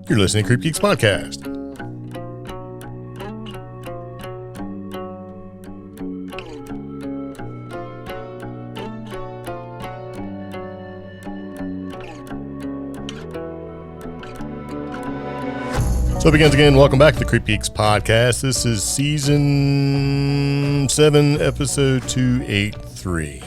You're listening to CreepGeeks Podcast. So it begins again. Welcome back to the CreepGeeks Podcast. This is Season 7, Episode 283.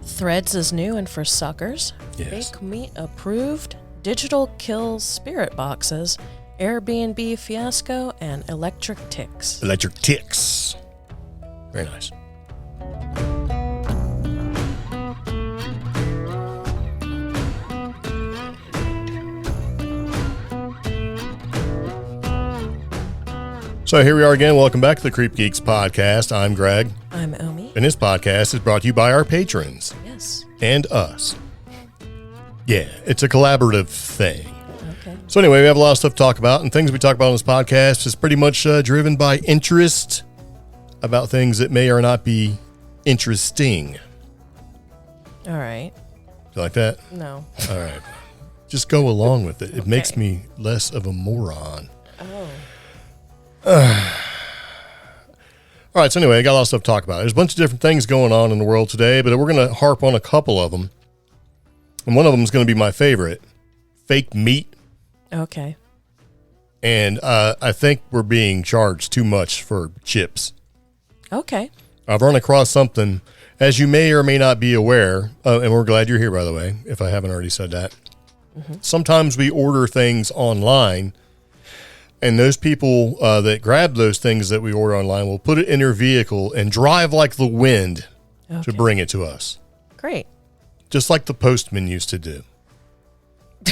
Threads is new and for suckers. Yes. Fake meat approved. Digital kills spirit boxes. Airbnb Fiasco and electric ticks. Electric ticks. Very nice. So here we are again. Welcome back to the CreepGeeks Podcast. I'm Greg. I'm Omi. And this podcast is brought to you by our patrons. Yes. And us. Yeah, it's a collaborative thing. Okay. So anyway, we have a lot of stuff to talk about, and things we talk about on this podcast is pretty much driven by interest about things that may or not be interesting. All right. You like that? No. All right. Just go along with it. It Okay. makes me less of a moron. Oh. All right, so anyway, I got a lot of stuff to talk about. There's a bunch of different things going on in the world today, but we're going to harp on a couple of them. And one of them is going to be my favorite, fake meat. Okay. And I think we're being charged too much for chips. Okay. I've run across something, as you may or may not be aware, and we're glad you're here, by the way, if I haven't already said that. Mm-hmm. Sometimes we order things online, and those people that grab those things that we order online will put it in their vehicle and drive like the wind to bring it to us. Great. Just like the postman used to do.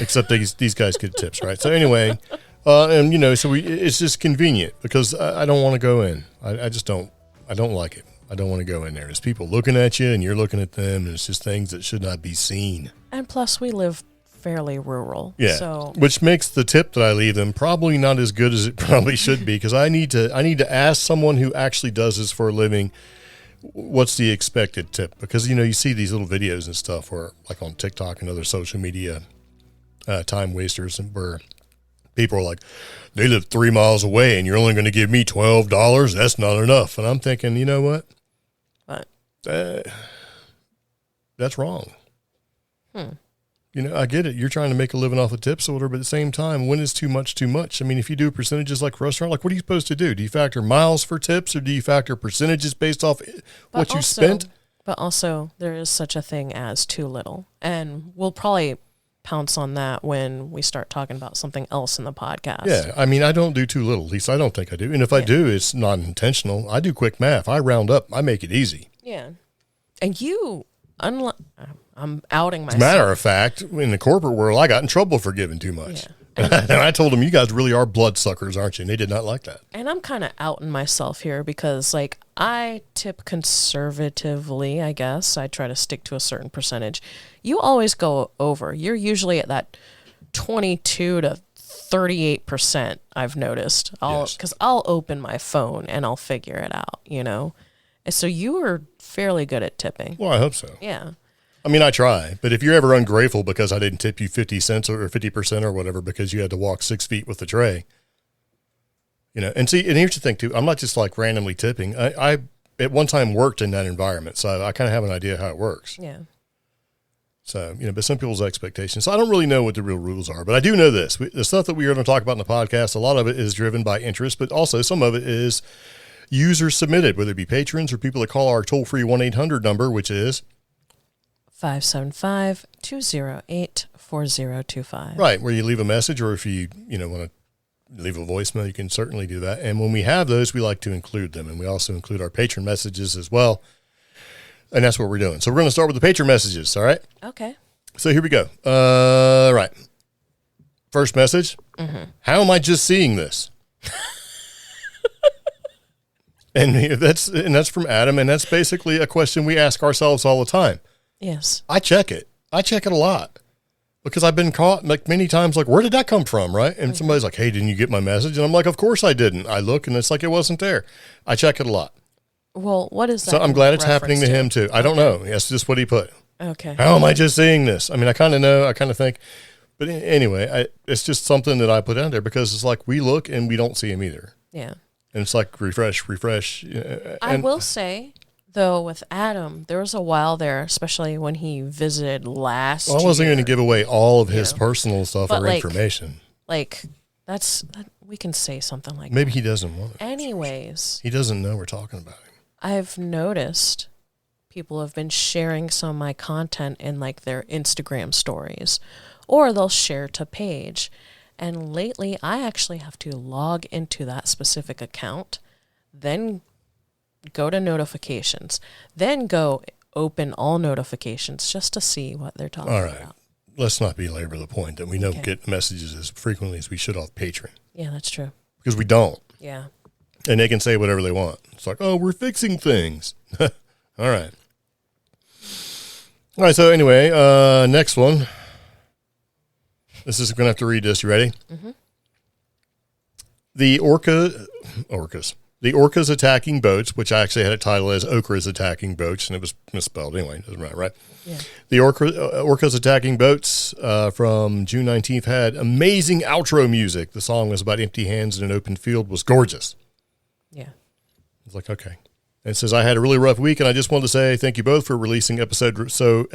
Except these guys get tips, right? So anyway, and you know, so it's just convenient because I don't want to go in. I just don't. I don't like it. I don't want to go in there. There's people looking at you and you're looking at them, and it's just things that should not be seen. And plus, we live fairly rural. Yeah. So. Which makes the tip that I leave them probably not as good as it probably should be, because I need to ask someone who actually does this for a living, what's the expected tip? Because, you know, you see these little videos and stuff where, like on TikTok and other social media time wasters, and where people are like, they live 3 miles away and you're only going to give me $12. That's not enough. And I'm thinking, you know what? What? That's wrong. You know, I get it. You're trying to make a living off of tips or whatever, but at the same time, when is too much too much? I mean, if you do percentages like a restaurant, like what are you supposed to do? Do you factor miles for tips, or do you factor percentages based off what you spent? But also, there is such a thing as too little. And we'll probably pounce on that when we start talking about something else in the podcast. Yeah, I mean, I don't do too little. At least I don't think I do. And if I do, it's not intentional. I do quick math. I round up. I make it easy. Yeah. And you, I'm outing myself. As a matter of fact, in the corporate world, I got in trouble for giving too much. Yeah. And I told them, you guys really are bloodsuckers, aren't you? And they did not like that. And I'm kind of outing myself here because, like, I tip conservatively, I guess. I try to stick to a certain percentage. You always go over. You're usually at that 22 to 38%, I've noticed. Because I'll open my phone and I'll figure it out, you know? And so you are fairly good at tipping. Well, I hope so. Yeah. I mean, I try, but if you're ever ungrateful because I didn't tip you 50 cents or 50% or whatever because you had to walk 6 feet with the tray, you know, and see, and here's the thing too, I'm not just like randomly tipping. I at one time worked in that environment, so I kind of have an idea how it works. Yeah. So, you know, but some people's expectations. So I don't really know what the real rules are, but I do know this. The stuff that we are going to talk about in the podcast, a lot of it is driven by interest, but also some of it is user submitted, whether it be patrons or people that call our toll-free 1-800 number, which is 575-208-4025. right, where you leave a message, or if you want to leave a voicemail, you can certainly do that. And when we have those, we like to include them, and we also include our patron messages as well. And that's what we're doing. So we're going to start with the patron messages, all right? Okay. So here we go. Right. First message. Mm-hmm. How am I just seeing this? And that's from Adam, and that's basically a question we ask ourselves all the time. Yes. I check it a lot because I've been caught like many times, like, where did that come from? Right. And somebody's like, hey, didn't you get my message? And I'm like, of course I didn't. I look and it's like, it wasn't there. I check it a lot. Well, what is that? So I'm glad it's happening to him too. I don't know. That's just what he put. Okay. How am I just seeing this? I mean, I kind of know, I kind of think, But anyway, it's just something that I put out there because it's like we look and we don't see him either. Yeah. And it's like refresh. I will say, though, with Adam, there was a while there, especially when he visited last year. I wasn't going to give away all of his personal stuff or information. Like, we can say something like Maybe that. he doesn't want it. Anyways. He doesn't know we're talking about him. I've noticed people have been sharing some of my content in, like, their Instagram stories. Or they'll share to page. And lately, I actually have to log into that specific account, then go to notifications, then go open all notifications just to see what they're talking about. Let's not belabor the point that we don't get messages as frequently as we should off Patreon. Yeah, that's true. Because we don't. Yeah. And they can say whatever they want. It's like, oh, we're fixing things. All right. All right, so anyway, next one. This is going to have to read this. You ready? Mm-hmm. The orcas attacking boats, which I actually had a title as Okras attacking boats, and it was misspelled. Anyway, it doesn't matter, right? Yeah. The orcas attacking boats from June 19th had amazing outro music. The song was about empty hands in an open field. Was gorgeous. Yeah. It's like, okay. And it says, I had a really rough week, and I just wanted to say thank you both for releasing episodes so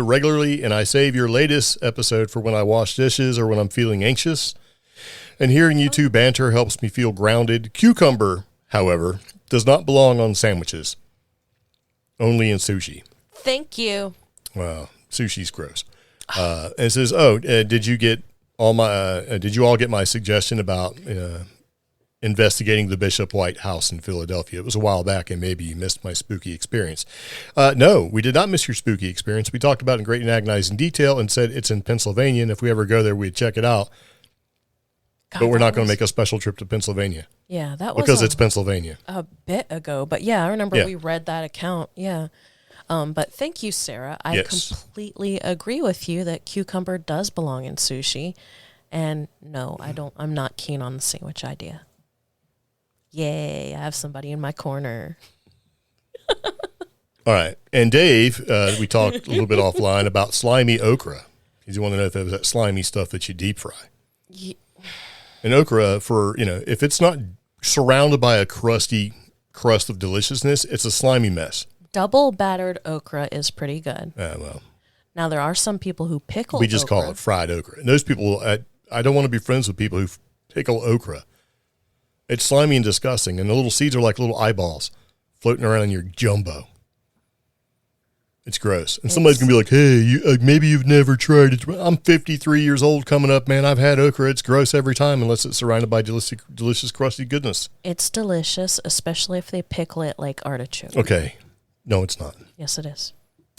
regularly, and I save your latest episode for when I wash dishes or when I'm feeling anxious. And hearing you two banter helps me feel grounded. Cucumber, however, does not belong on sandwiches, only in sushi. Thank you. Wow, sushi's gross. And it says, did you all get my suggestion about investigating the Bishop White house in Philadelphia? It was a while back, and maybe you missed my spooky experience. No, we did not miss your spooky experience. We talked about it in great and agonizing detail and said it's in Pennsylvania, and if we ever go there, we'd check it out. God, but we're not going to make a special trip to Pennsylvania. Yeah, that was because it's Pennsylvania. A bit ago, but yeah, I remember we read that account. Yeah. But thank you, Sarah. I completely agree with you that cucumber does belong in sushi. And no, I'm not keen on the sandwich idea. Yay, I have somebody in my corner. All right. And Dave, we talked a little bit offline about slimy okra. You want to know if it was that slimy stuff that you deep fry. Yeah. And okra, if it's not surrounded by a crusty crust of deliciousness, it's a slimy mess. Double battered okra is pretty good. Well. Now, there are some people who pickle okra. We just call it fried okra. And those people, I don't want to be friends with people who pickle okra. It's slimy and disgusting, and the little seeds are like little eyeballs floating around in your jumbo. It's gross. And somebody's going to be like, hey, maybe you've never tried it. I'm 53 years old coming up, man. I've had okra. It's gross every time unless it's surrounded by delicious crusty goodness. It's delicious, especially if they pickle it like artichoke. Okay. No, it's not. Yes, it is.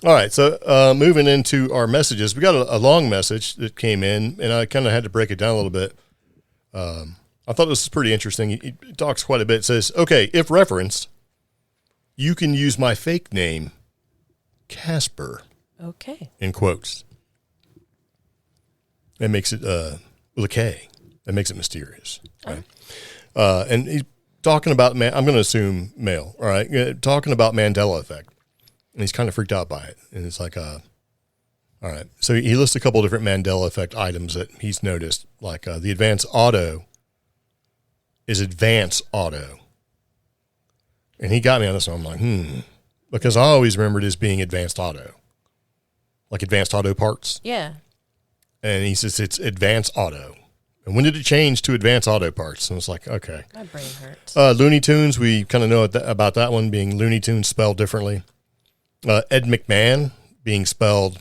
All right, so moving into our messages. We got a long message that came in, and I kind of had to break it down a little bit. I thought this was pretty interesting. He talks quite a bit. It says, okay, if referenced, you can use my fake name, Casper. Okay. In quotes. That makes it with a K. That makes it mysterious. Right? And he's talking about, I'm going to assume male, all right? Talking about Mandela effect. And he's kind of freaked out by it. And it's like, all right. So he lists a couple of different Mandela effect items that he's noticed. Like the advanced auto is advanced auto. And he got me on this one. I'm like, because I always remembered it as being advanced auto. Like advanced auto parts. Yeah. And he says it's advanced auto. And when did it change to advanced auto parts? And it's like, okay. My brain hurts. Looney Tunes, we kind of know about that one being Looney Tunes spelled differently. Ed McMahon being spelled,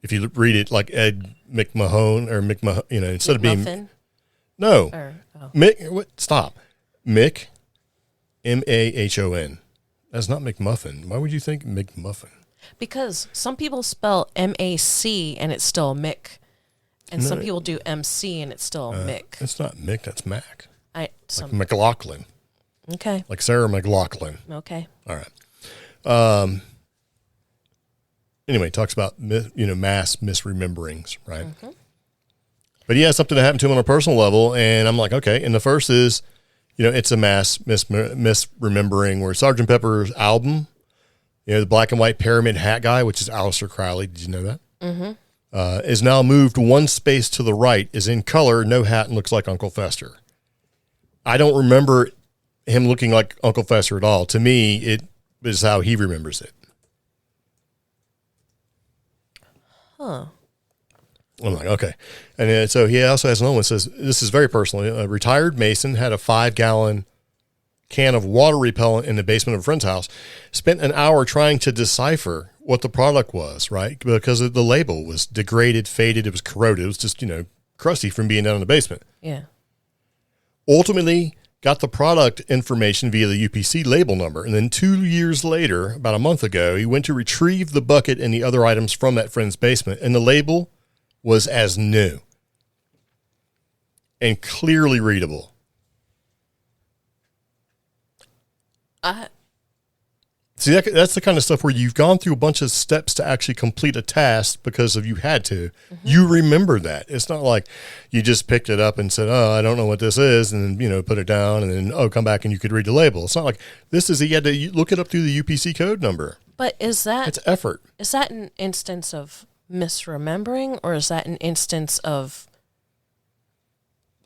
if you read it like Ed McMahon or McMahon, instead McMuffin? Of being. No. Mick, stop. Mick, M-A-H-O-N. That's not McMuffin. Why would you think McMuffin? Because some people spell M-A-C and it's still Mick. And some people do M-C and it's still Mick. It's not Mick, that's Mac. Like McLaughlin. Okay. Like Sarah McLaughlin. Okay. All right. Anyway, talks about, mass misrememberings, right? Mm-hmm. But he has something that happened to him on a personal level, and I'm like, okay. And the first is, it's a mass misremembering where Sgt. Pepper's album, the black and white pyramid hat guy, which is Aleister Crowley. Did you know that? Mm-hmm. is now moved one space to the right, is in color, no hat, and looks like Uncle Fester. I don't remember him looking like Uncle Fester at all. To me, it is how he remembers it. Huh. I'm like, okay. And then, so he also has another one that says, this is very personal. A retired Mason had a 5-gallon can of water repellent in the basement of a friend's house, spent an hour trying to decipher what the product was, right? Because the label was degraded, faded, it was corroded. It was just, crusty from being down in the basement. Yeah. Ultimately, got the product information via the UPC label number. And then 2 years later, about a month ago, he went to retrieve the bucket and the other items from that friend's basement. And the label was as new and clearly readable. See, that's the kind of stuff where you've gone through a bunch of steps to actually complete a task because of you had to. Mm-hmm. You remember that. It's not like you just picked it up and said, oh, I don't know what this is, and then, put it down, and then, come back and you could read the label. It's not like this is, you had to look it up through the UPC code number. But it's effort. Is that an instance of misremembering, or is that an instance of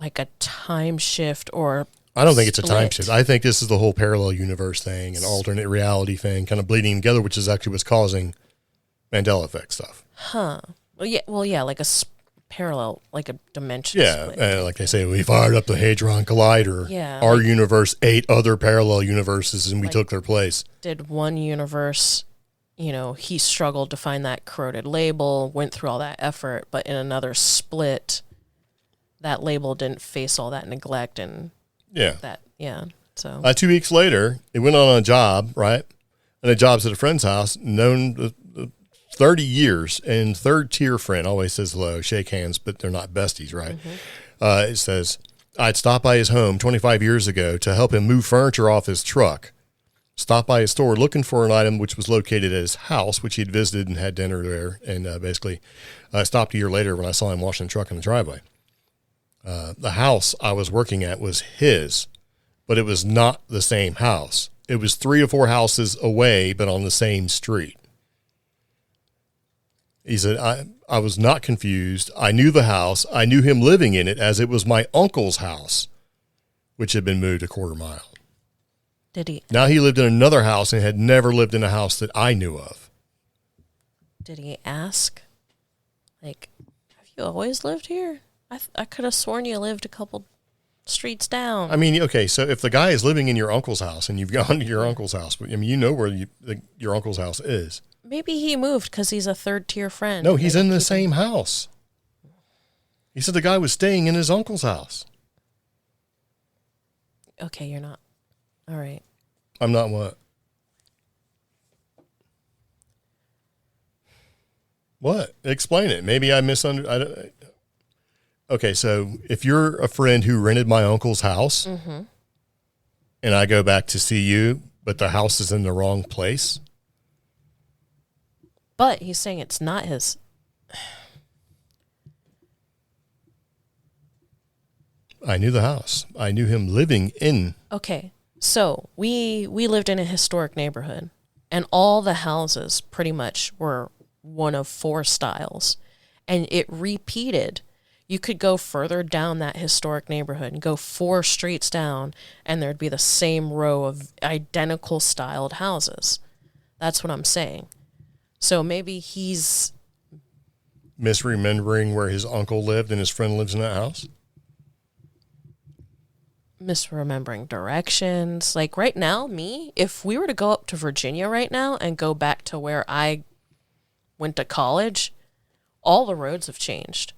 like a time shift or I don't think it's a time shift. I think this is the whole parallel universe thing and alternate reality thing kind of bleeding together, which is actually what's causing Mandela effect stuff. Huh. Well, yeah, like a parallel, like a dimension split. Like they say, we fired up the Hadron Collider. Yeah. Our universe ate other parallel universes and we took their place. Did one universe, he struggled to find that corroded label, went through all that effort, but in another split, that label didn't face all that neglect and... So 2 weeks later, it went on a job, right? And the job's at a friend's house, known 30 years, and third tier friend, always says hello, shake hands, but they're not besties, right? Mm-hmm. It says, I'd stopped by his home 25 years ago to help him move furniture off his truck. Stopped by his store looking for an item which was located at his house, which he'd visited and had dinner there. And basically, I stopped a year later when I saw him washing the truck in the driveway. The house I was working at was his, but it was not the same house. It was 3 or 4 houses away, but on the same street. He said, I was not confused. I knew the house. I knew him living in it as it was my uncle's house, which had been moved a quarter mile. Did he? Now he lived in another house and had never lived in a house that I knew of. Did he ask, like, have you always lived here? I could have sworn you lived a couple streets down. I mean, okay, so if the guy is living in your uncle's house and you've gone to your uncle's house, I mean, you know where your uncle's house is. Maybe he moved because he's a third-tier friend. No, he's in the same house. He said the guy was staying in his uncle's house. Okay, you're not. All right. I'm not what? What? Explain it. Maybe I misunderstood. Okay, so if you're a friend who rented my uncle's house, mm-hmm. and I go back to see you, but the house is in the wrong place. But he's saying it's not his. I knew the house. I knew him living in. Okay, so we lived in a historic neighborhood, and all the houses pretty much were one of 4 styles, and it repeated. You could go further down that historic neighborhood and go 4 streets down, and there'd be the same row of identical styled houses. That's what I'm saying. So maybe he's misremembering where his uncle lived and his friend lives in that house? Misremembering directions. Like right now, if we were to go up to Virginia right now and go back to where I went to college, all the roads have changed.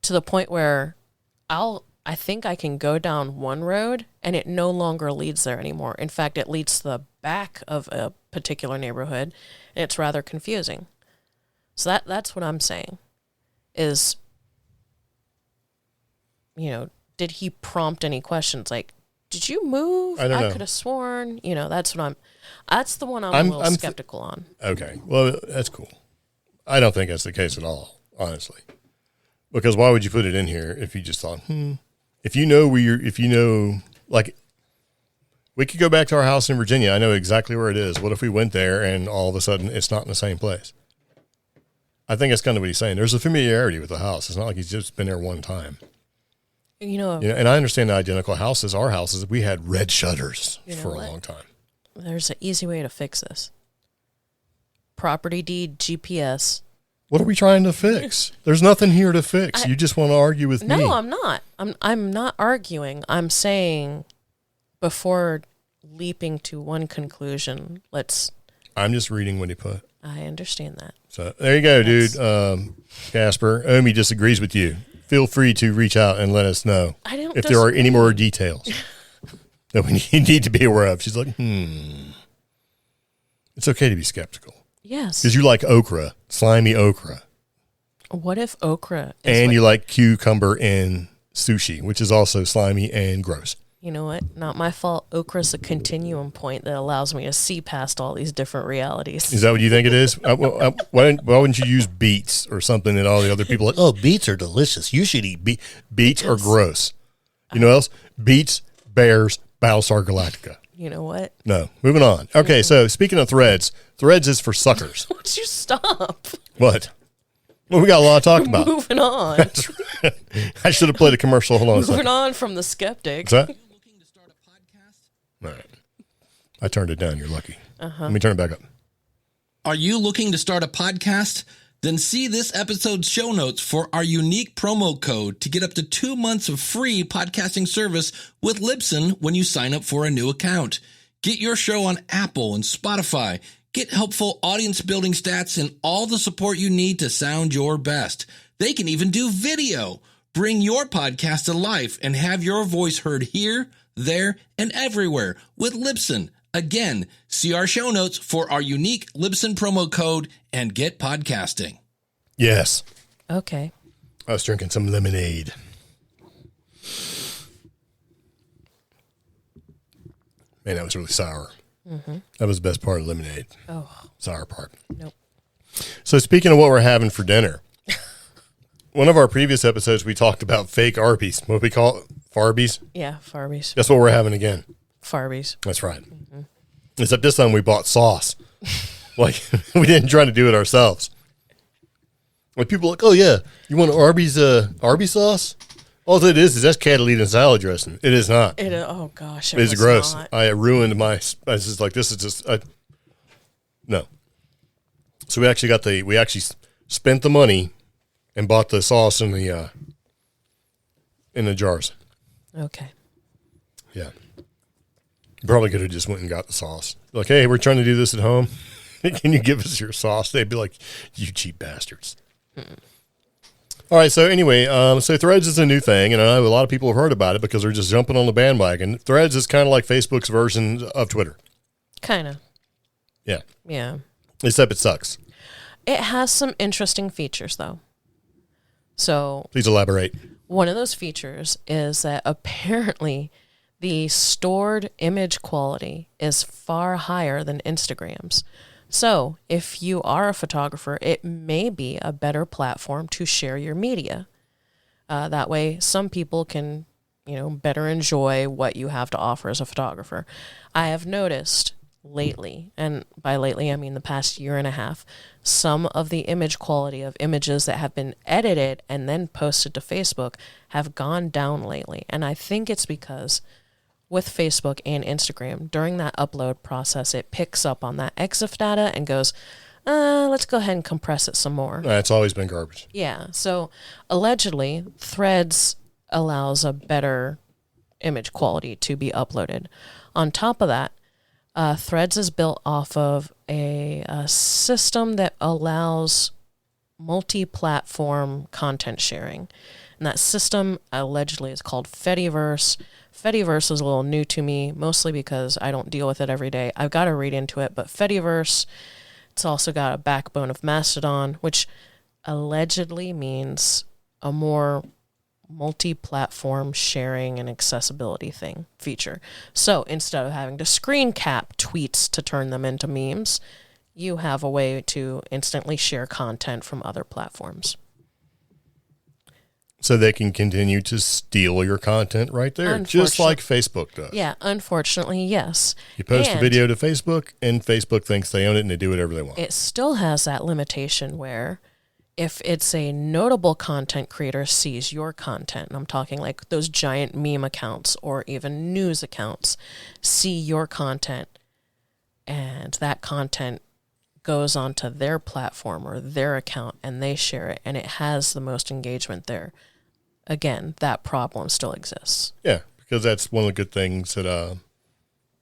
To the point where I think I can go down one road and it no longer leads there anymore. In fact, it leads to the back of a particular neighborhood, and it's rather confusing. So that's what I'm saying is, did he prompt any questions? Like, did you move? I don't know. I could have sworn, that's the one I'm a little skeptical on. Okay. Well, that's cool. I don't think that's the case at all, honestly. Because why would you put it in here if you just thought, if you know, like, we could go back to our house in Virginia. I know exactly where it is. What if we went there and all of a sudden it's not in the same place? I think that's kind of what he's saying. There's a familiarity with the house. It's not like he's just been there one time. And I understand the identical houses. Our houses, we had red shutters for a long time. There's an easy way to fix this. Property deed, GPS. What are we trying to fix? There's nothing here to fix. You just want to argue with me. No, I'm not. I'm not arguing. I'm saying before leaping to one conclusion, I'm just reading what he put. I understand that. So there you go, dude. Casper, Omi disagrees with you. Feel free to reach out and let us know if there are any more details that we need to be aware of. She's like, It's okay to be skeptical. Yes. Because you like okra, slimy okra. What if okra is and you like cucumber in sushi, which is also slimy and gross. You know what? Not my fault. Okra's a continuum point that allows me to see past all these different realities. Is that what you think it is? Why wouldn't you use beets or something that all the other people are like, oh, beets are delicious. You should eat beets are gross. You know what else? Beets, bears, Battlestar Galactica. You know what? No. Moving on. Okay, so speaking of threads is for suckers. Would you stop? What? Well, we got a lot to talk about. Moving on. I should have played a commercial. Hold on a second. Moving on from the skeptic. What's that? All right. I turned it down. You're lucky. Let me turn it back up. Are you looking to start a podcast? Then see this episode's show notes for our unique promo code to get up to 2 months of free podcasting service with Libsyn when you sign up for a new account. Get your show on Apple and Spotify. Get helpful audience building stats and all the support you need to sound your best. They can even do video. Bring your podcast to life and have your voice heard here, there, and everywhere with Libsyn. Again, see our show notes for our unique Libsyn promo code and get podcasting. Yes. Okay. I was drinking some lemonade. Man, that was really sour. Mm-hmm. That was the best part of lemonade. Oh. Sour part. Nope. So speaking of what we're having for dinner, one of our previous episodes, we talked about fake Arby's. What we call it? Farbies? Yeah, Farbies. That's what we're having again. Farbies. That's right. Mm-hmm. Except this time we bought sauce. Like, we didn't try to do it ourselves. Like, people are like, oh, yeah, you want Arby's sauce? All it is that's Catalina salad dressing. It is not. Oh, gosh. It's gross. Not. I ruined my, I was just like, this is just, no. So we actually spent the money and bought the sauce in the jars. Okay. Yeah. Probably could have just went and got the sauce. Like, hey, we're trying to do this at home. Can you give us your sauce? They'd be like, you cheap bastards. All right, so anyway, so Threads is a new thing, and I know a lot of people have heard about it because they're just jumping on the bandwagon. Threads is kind of like Facebook's version of Twitter. Kind of. Yeah. Yeah. Except it sucks. It has some interesting features, though. So please elaborate. One of those features is that apparently the stored image quality is far higher than Instagram's. So if you are a photographer, it may be a better platform to share your media. That way some people can, better enjoy what you have to offer as a photographer. I have noticed lately, and by lately I mean the past year and a half, some of the image quality of images that have been edited and then posted to Facebook have gone down lately. And I think it's because with Facebook and Instagram, during that upload process, it picks up on that EXIF data and goes, let's go ahead and compress it some more. It's always been garbage. Yeah. So allegedly, Threads allows a better image quality to be uploaded. On top of that, Threads is built off of a system that allows multi-platform content sharing. And that system allegedly is called Fediverse. Fediverse is a little new to me, mostly because I don't deal with it every day. I've got to read into it, but Fediverse, it's also got a backbone of Mastodon, which allegedly means a more multi-platform sharing and accessibility feature. So instead of having to screen cap tweets to turn them into memes, you have a way to instantly share content from other platforms. So they can continue to steal your content right there, just like Facebook does. Yeah, unfortunately, yes. You post a video to Facebook, and Facebook thinks they own it, and they do whatever they want. It still has that limitation where if it's a notable content creator sees your content, and I'm talking like those giant meme accounts or even news accounts, see your content, and that content goes onto their platform or their account and they share it and it has the most engagement there, again, that problem still exists. Yeah, because that's one of the good things that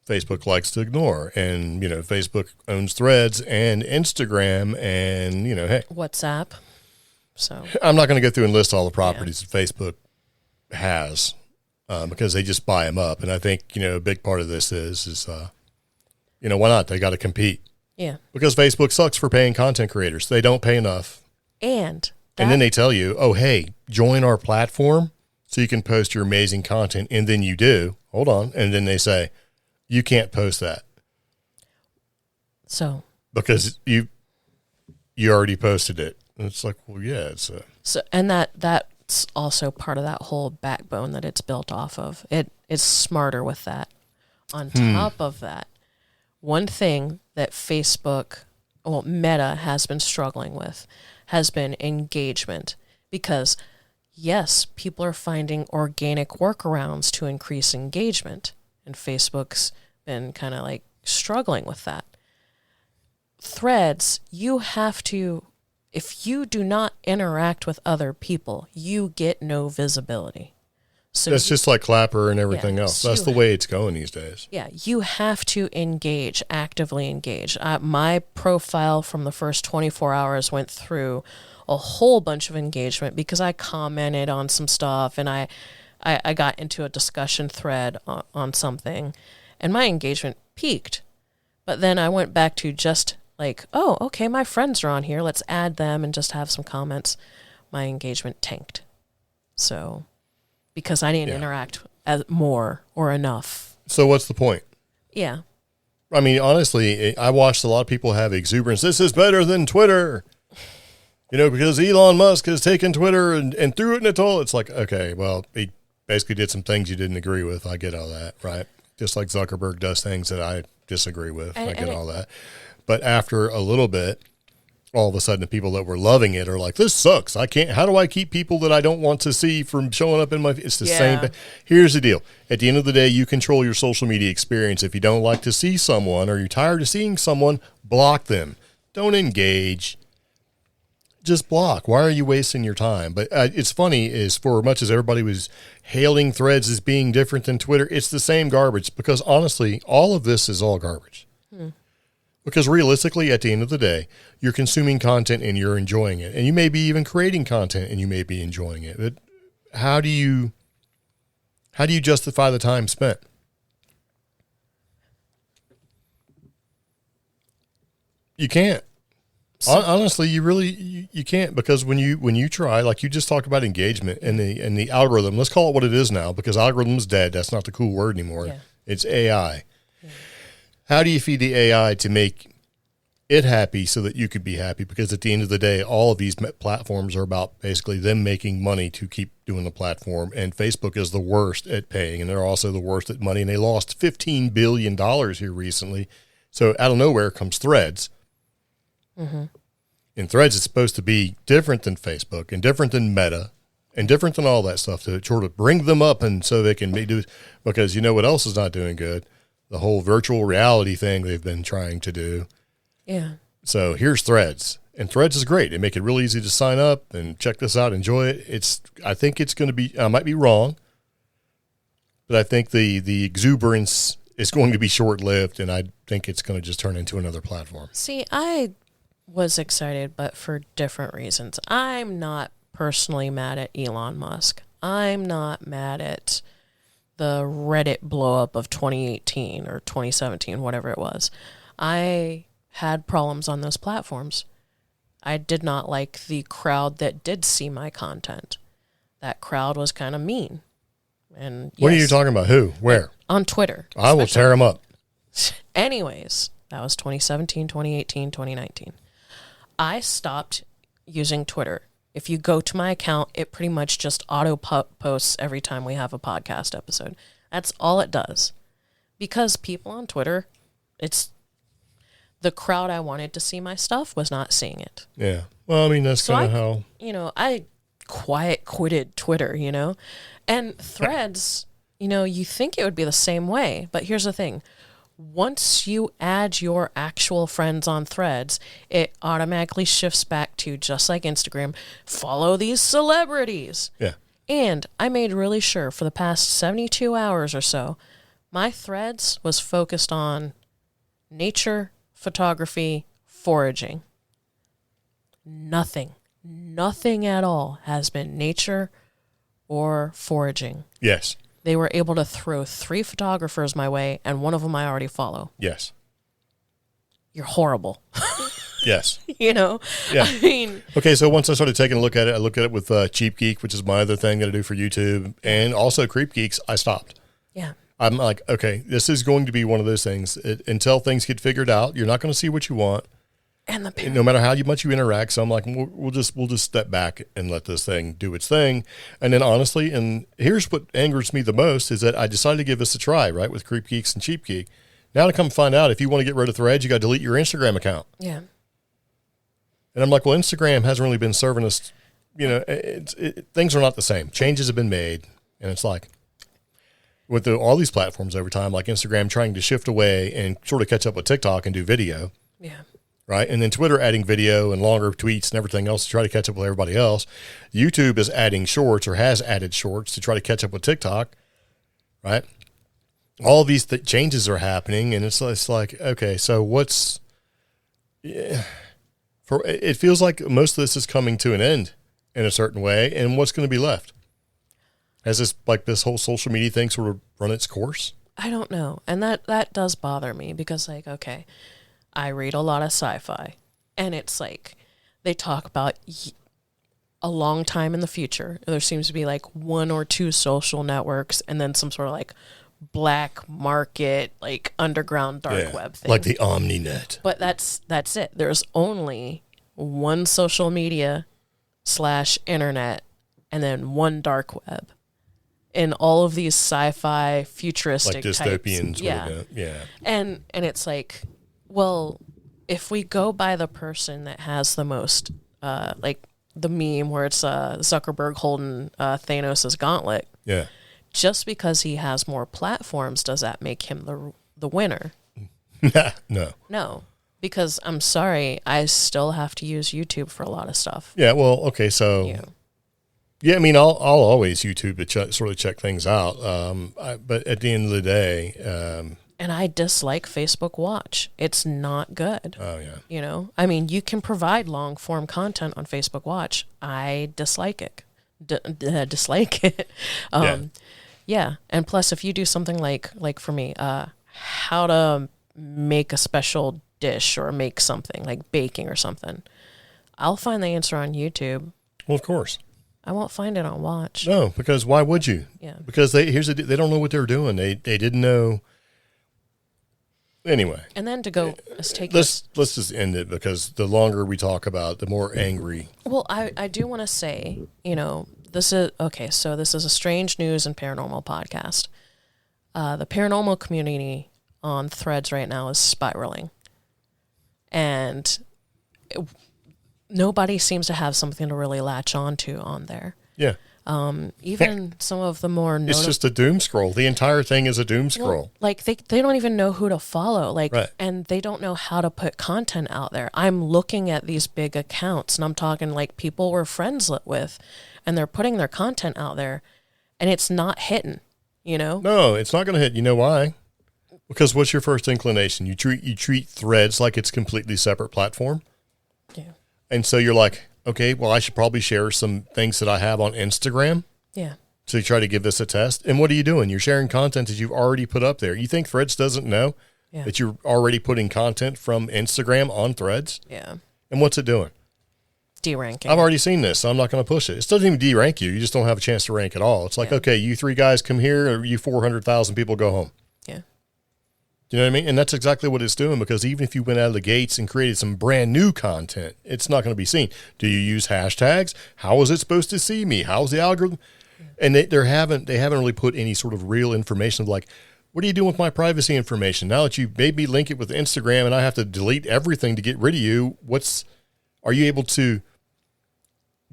Facebook likes to ignore. And, Facebook owns Threads and Instagram and, hey. WhatsApp. So I'm not going to go through and list all the properties that Facebook has because they just buy them up. And I think, a big part of this is why not? They got to compete. Yeah. Because Facebook sucks for paying content creators. They don't pay enough. And then they tell you, oh, hey, join our platform so you can post your amazing content. And then you do. Hold on. And then they say, you can't post that. So. Because you already posted it. And it's like, well, yeah. So, and that's also part of that whole backbone that it's built off of. It's smarter with that. On top of that, one thing that Facebook, Meta has been struggling with has been engagement because, yes, people are finding organic workarounds to increase engagement, and Facebook's been kind of like struggling with that. Threads, you have to, if you do not interact with other people, you get no visibility. So that's just like Clapper and everything Yeah, else. so That's the way it's going these days. Yeah, you have to engage, actively engage. My profile from the first 24 hours went through a whole bunch of engagement because I commented on some stuff and I got into a discussion thread on something and my engagement peaked. But then I went back to just like, oh, okay, my friends are on here. Let's add them and just have some comments. My engagement tanked. So, because I didn't interact more or enough. So what's the point? Yeah. I mean, honestly, I watched a lot of people have exuberance. This is better than Twitter. Because Elon Musk has taken Twitter and threw it in a toilet. It's like, okay, well, he basically did some things you didn't agree with. I get all that, right? Just like Zuckerberg does things that I disagree with. I get all that. But after a little bit, all of a sudden the people that were loving it are like, this sucks. How do I keep people that I don't want to see from showing up in my, it's the same. Here's the deal. At the end of the day, you control your social media experience. If you don't like to see someone or you're tired of seeing someone, block them. Don't engage. Just block. Why are you wasting your time? But it's funny is for much as everybody was hailing Threads as being different than Twitter, it's the same garbage because honestly, all of this is all garbage. Because realistically, at the end of the day, you're consuming content and you're enjoying it. And you may be even creating content and you may be enjoying it. But how do you justify the time spent? You can't. Honestly, you can't because when you try, like you just talked about engagement and the algorithm, let's call it what it is now because algorithm's dead. That's not the cool word anymore. Yeah. It's AI. Yeah. How do you feed the AI to make it happy so that you could be happy? Because at the end of the day, all of these platforms are about basically them making money to keep doing the platform. And Facebook is the worst at paying, and they're also the worst at money. And they lost $15 billion here recently. So out of nowhere comes Threads. Mm-hmm. In Threads, it's supposed to be different than Facebook and different than Meta and different than all that stuff to sort of bring them up and so they can do, because you know what else is not doing good? The whole virtual reality thing they've been trying to do. Yeah. So here's Threads. And Threads is great. They make it real easy to sign up and check this out, enjoy it. I think it's going to be, I might be wrong, but I think the exuberance is going to be short-lived, and I think it's going to just turn into another platform. See, I was excited, but for different reasons. I'm not personally mad at Elon Musk. I'm not mad at the Reddit blow up of 2018 or 2017, whatever it was. I had problems on those platforms. I did not like the crowd that did see my content. That crowd was kind of mean. And what are you talking about? Who? Where? On Twitter. I will tear them up. Anyways, that was 2017, 2018, 2019. I stopped using Twitter. If you go to my account, it pretty much just auto posts every time we have a podcast episode. That's all it does. Because people on Twitter, the crowd I wanted to see my stuff was not seeing it. Yeah. Well, I mean, that's So kind of how. I quitted Twitter, and Threads, you think it would be the same way, but here's the thing. Once you add your actual friends on Threads, it automatically shifts back to, just like Instagram, follow these celebrities. Yeah. And I made really sure for the past 72 hours or so, my Threads was focused on nature, photography, foraging. Nothing at all has been nature or foraging. Yes. They were able to throw 3 photographers my way, and one of them I already follow. Yes. You're horrible. Yes. Yeah. I mean, okay, so once I started taking a look at it, I looked at it with Cheap Geek, which is my other thing that I do for YouTube, and also CreepGeeks. I stopped. yeah. I'm like, okay, this is going to be one of those things. Until things get figured out, you're not going to see what you want. And No matter how much you interact. So I'm like, we'll just step back and let this thing do its thing. And then honestly, and here's what angers me the most is that I decided to give this a try, right, with CreepGeeks and Cheap Geek. Now to come find out, if you want to get rid of Threads, you got to delete your Instagram account. Yeah. And I'm like, well, Instagram hasn't really been serving us. Things are not the same. Changes have been made, and it's like with all these platforms over time, like Instagram trying to shift away and sort of catch up with TikTok and do video. Yeah. Right. And then Twitter adding video and longer tweets and everything else to try to catch up with everybody else. YouTube is adding shorts or has added shorts to try to catch up with TikTok. Right. All these changes are happening. And it's like, okay, so it feels like most of this is coming to an end in a certain way. And what's going to be left? Has this whole social media thing sort of run its course? I don't know. And that does bother me because, okay, I read a lot of sci-fi, and it's like they talk about a long time in the future. There seems to be 1 or 2 social networks and then some sort of black market, underground dark web thing. Like the OmniNet. But that's it. There's only one social media / internet and then one dark web. In all of these sci-fi futuristic dystopian types. sort of, yeah. And it's like, well, if we go by the person that has the most, the meme where it's Zuckerberg holding Thanos' gauntlet. Yeah. Just because he has more platforms, does that make him the winner? No. No, because I'm sorry, I still have to use YouTube for a lot of stuff. Yeah. Well, okay. So, yeah, I mean, I'll always YouTube to sort of check things out. But at the end of the day, and I dislike Facebook Watch. It's not good. Oh, yeah. I mean, you can provide long form content on Facebook Watch. I dislike it. Dislike it. Yeah. And plus, if you do something like for me, how to make a special dish or make something like baking or something, I'll find the answer on YouTube. Well, of course. I won't find it on Watch. No, because why would you? Yeah. Because they don't know what they're doing. They didn't know. Anyway. And then to go, let's just end it because the longer we talk about it, the more angry. Well, I do want to say, this is okay. So this is a strange news and paranormal podcast. The paranormal community on Threads right now is spiraling, and nobody seems to have something to really latch onto on there. Yeah. Even some of the more it's just a doom scroll. The entire thing is a doom scroll. Well, they don't even know who to follow. Right. And they don't know how to put content out there. I'm looking at these big accounts, and I'm talking people we're friends with, and they're putting their content out there, and it's not hitting. No, it's not going to hit. You know why? Because what's your first inclination? You treat Threads like it's a completely separate platform. Yeah. And so you're like, okay, well, I should probably share some things that I have on Instagram. Yeah. So you try to give this a test. And what are you doing? You're sharing content that you've already put up there. You think Threads doesn't know that you're already putting content from Instagram on Threads? Yeah. And what's it doing? De-ranking. I've already seen this, so I'm not going to push it. It doesn't even de-rank you. You just don't have a chance to rank at all. It's like, okay, you 3 guys come here, or you 400,000 people go home. Yeah. You know what I mean? And that's exactly what it's doing, because even if you went out of the gates and created some brand new content, it's not going to be seen. Do you use hashtags? How is it supposed to see me? How's the algorithm? And they haven't really put any sort of real information of What are you doing with my privacy information? Now that you made me link it with Instagram and I have to delete everything to get rid of you, are you able to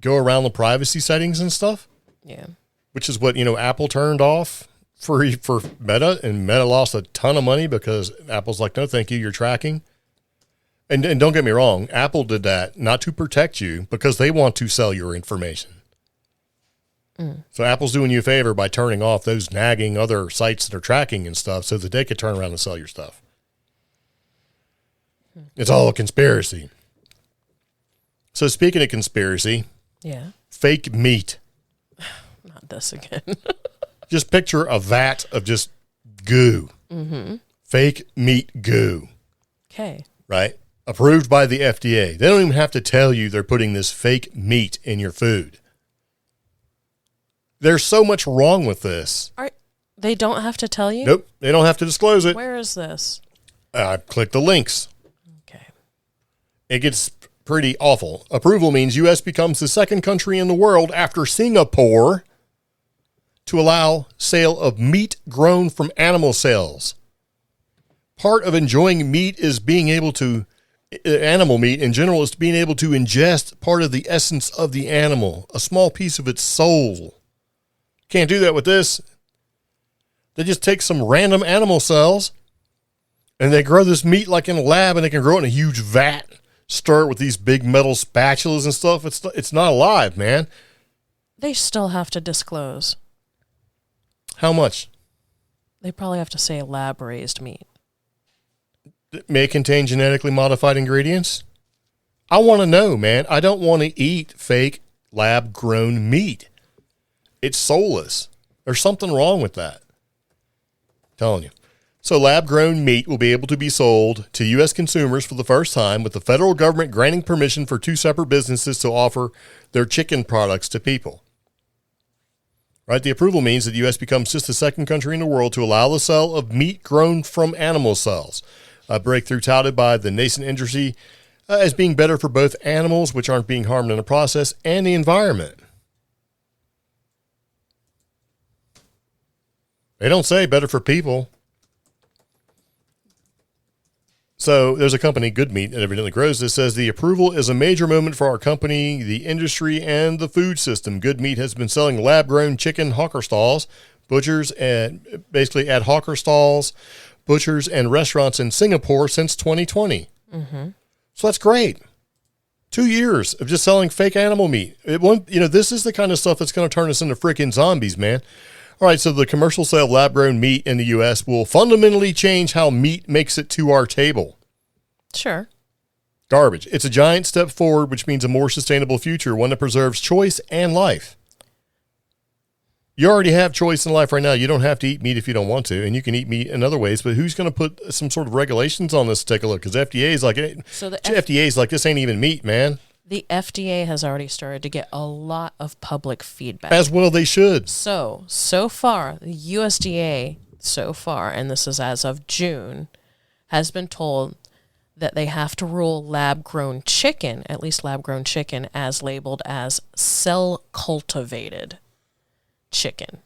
go around the privacy settings and stuff? Yeah. Which is what, Apple turned off for Meta, and Meta lost a ton of money because Apple's like, no, thank you, you're tracking. And don't get me wrong, Apple did that not to protect you because they want to sell your information. So Apple's doing you a favor by turning off those nagging other sites that are tracking and stuff so that they could turn around and sell your stuff. It's all a conspiracy. So speaking of conspiracy, Yeah. fake meat. Not this again. Just picture a vat of just goo. Mm-hmm. Fake meat goo. Okay. Right? Approved by the FDA. They don't even have to tell you they're putting this fake meat in your food. There's so much wrong with this. They don't have to tell you? Nope. They don't have to disclose it. Where is this? Click the links. Okay. It gets pretty awful. Approval means U.S. becomes the second country in the world after Singapore to allow sale of meat grown from animal cells. Part of enjoying meat is being able to, animal meat in general, is being able to ingest part of the essence of the animal, a small piece of its soul. Can't do that with this. They just take some random animal cells and they grow this meat like in a lab, and they can grow it in a huge vat, stir it with these big metal spatulas and stuff. It's not alive, man. They still have to disclose. How much? They probably have to say lab-raised meat. It may contain genetically modified ingredients. I want to know, man. I don't want to eat fake lab-grown meat. It's soulless. There's something wrong with that. I'm telling you. So lab-grown meat will be able to be sold to U.S. consumers for the first time, with the federal government granting permission for 2 separate businesses to offer their chicken products to people. Right? The approval means that the U.S. becomes just the second country in the world to allow the sale of meat grown from animal cells, a breakthrough touted by the nascent industry as being better for both animals, which aren't being harmed in the process, and the environment. They don't say better for people. So there's a company, Good Meat, that evidently grows this, says the approval is a major moment for our company, the industry, and the food system. Good Meat has been selling lab-grown chicken hawker stalls, butchers, and basically at hawker stalls, butchers, and restaurants in Singapore since 2020. Mm-hmm. So that's great. 2 years of just selling fake animal meat. This is the kind of stuff that's going to turn us into freaking zombies, man. All right, so the commercial sale of lab-grown meat in the U.S. will fundamentally change how meat makes it to our table. Sure. Garbage. It's a giant step forward, which means a more sustainable future, one that preserves choice and life. You already have choice in life right now. You don't have to eat meat if you don't want to, and you can eat meat in other ways, but who's going to put some sort of regulations on this to take a look? Because FDA is like, FDA is like, this ain't even meat, man. The FDA has already started to get a lot of public feedback. As well they should. So far, the USDA, and this is as of June, has been told that they have to rule lab-grown chicken, at least lab-grown chicken, as labeled as cell-cultivated chicken.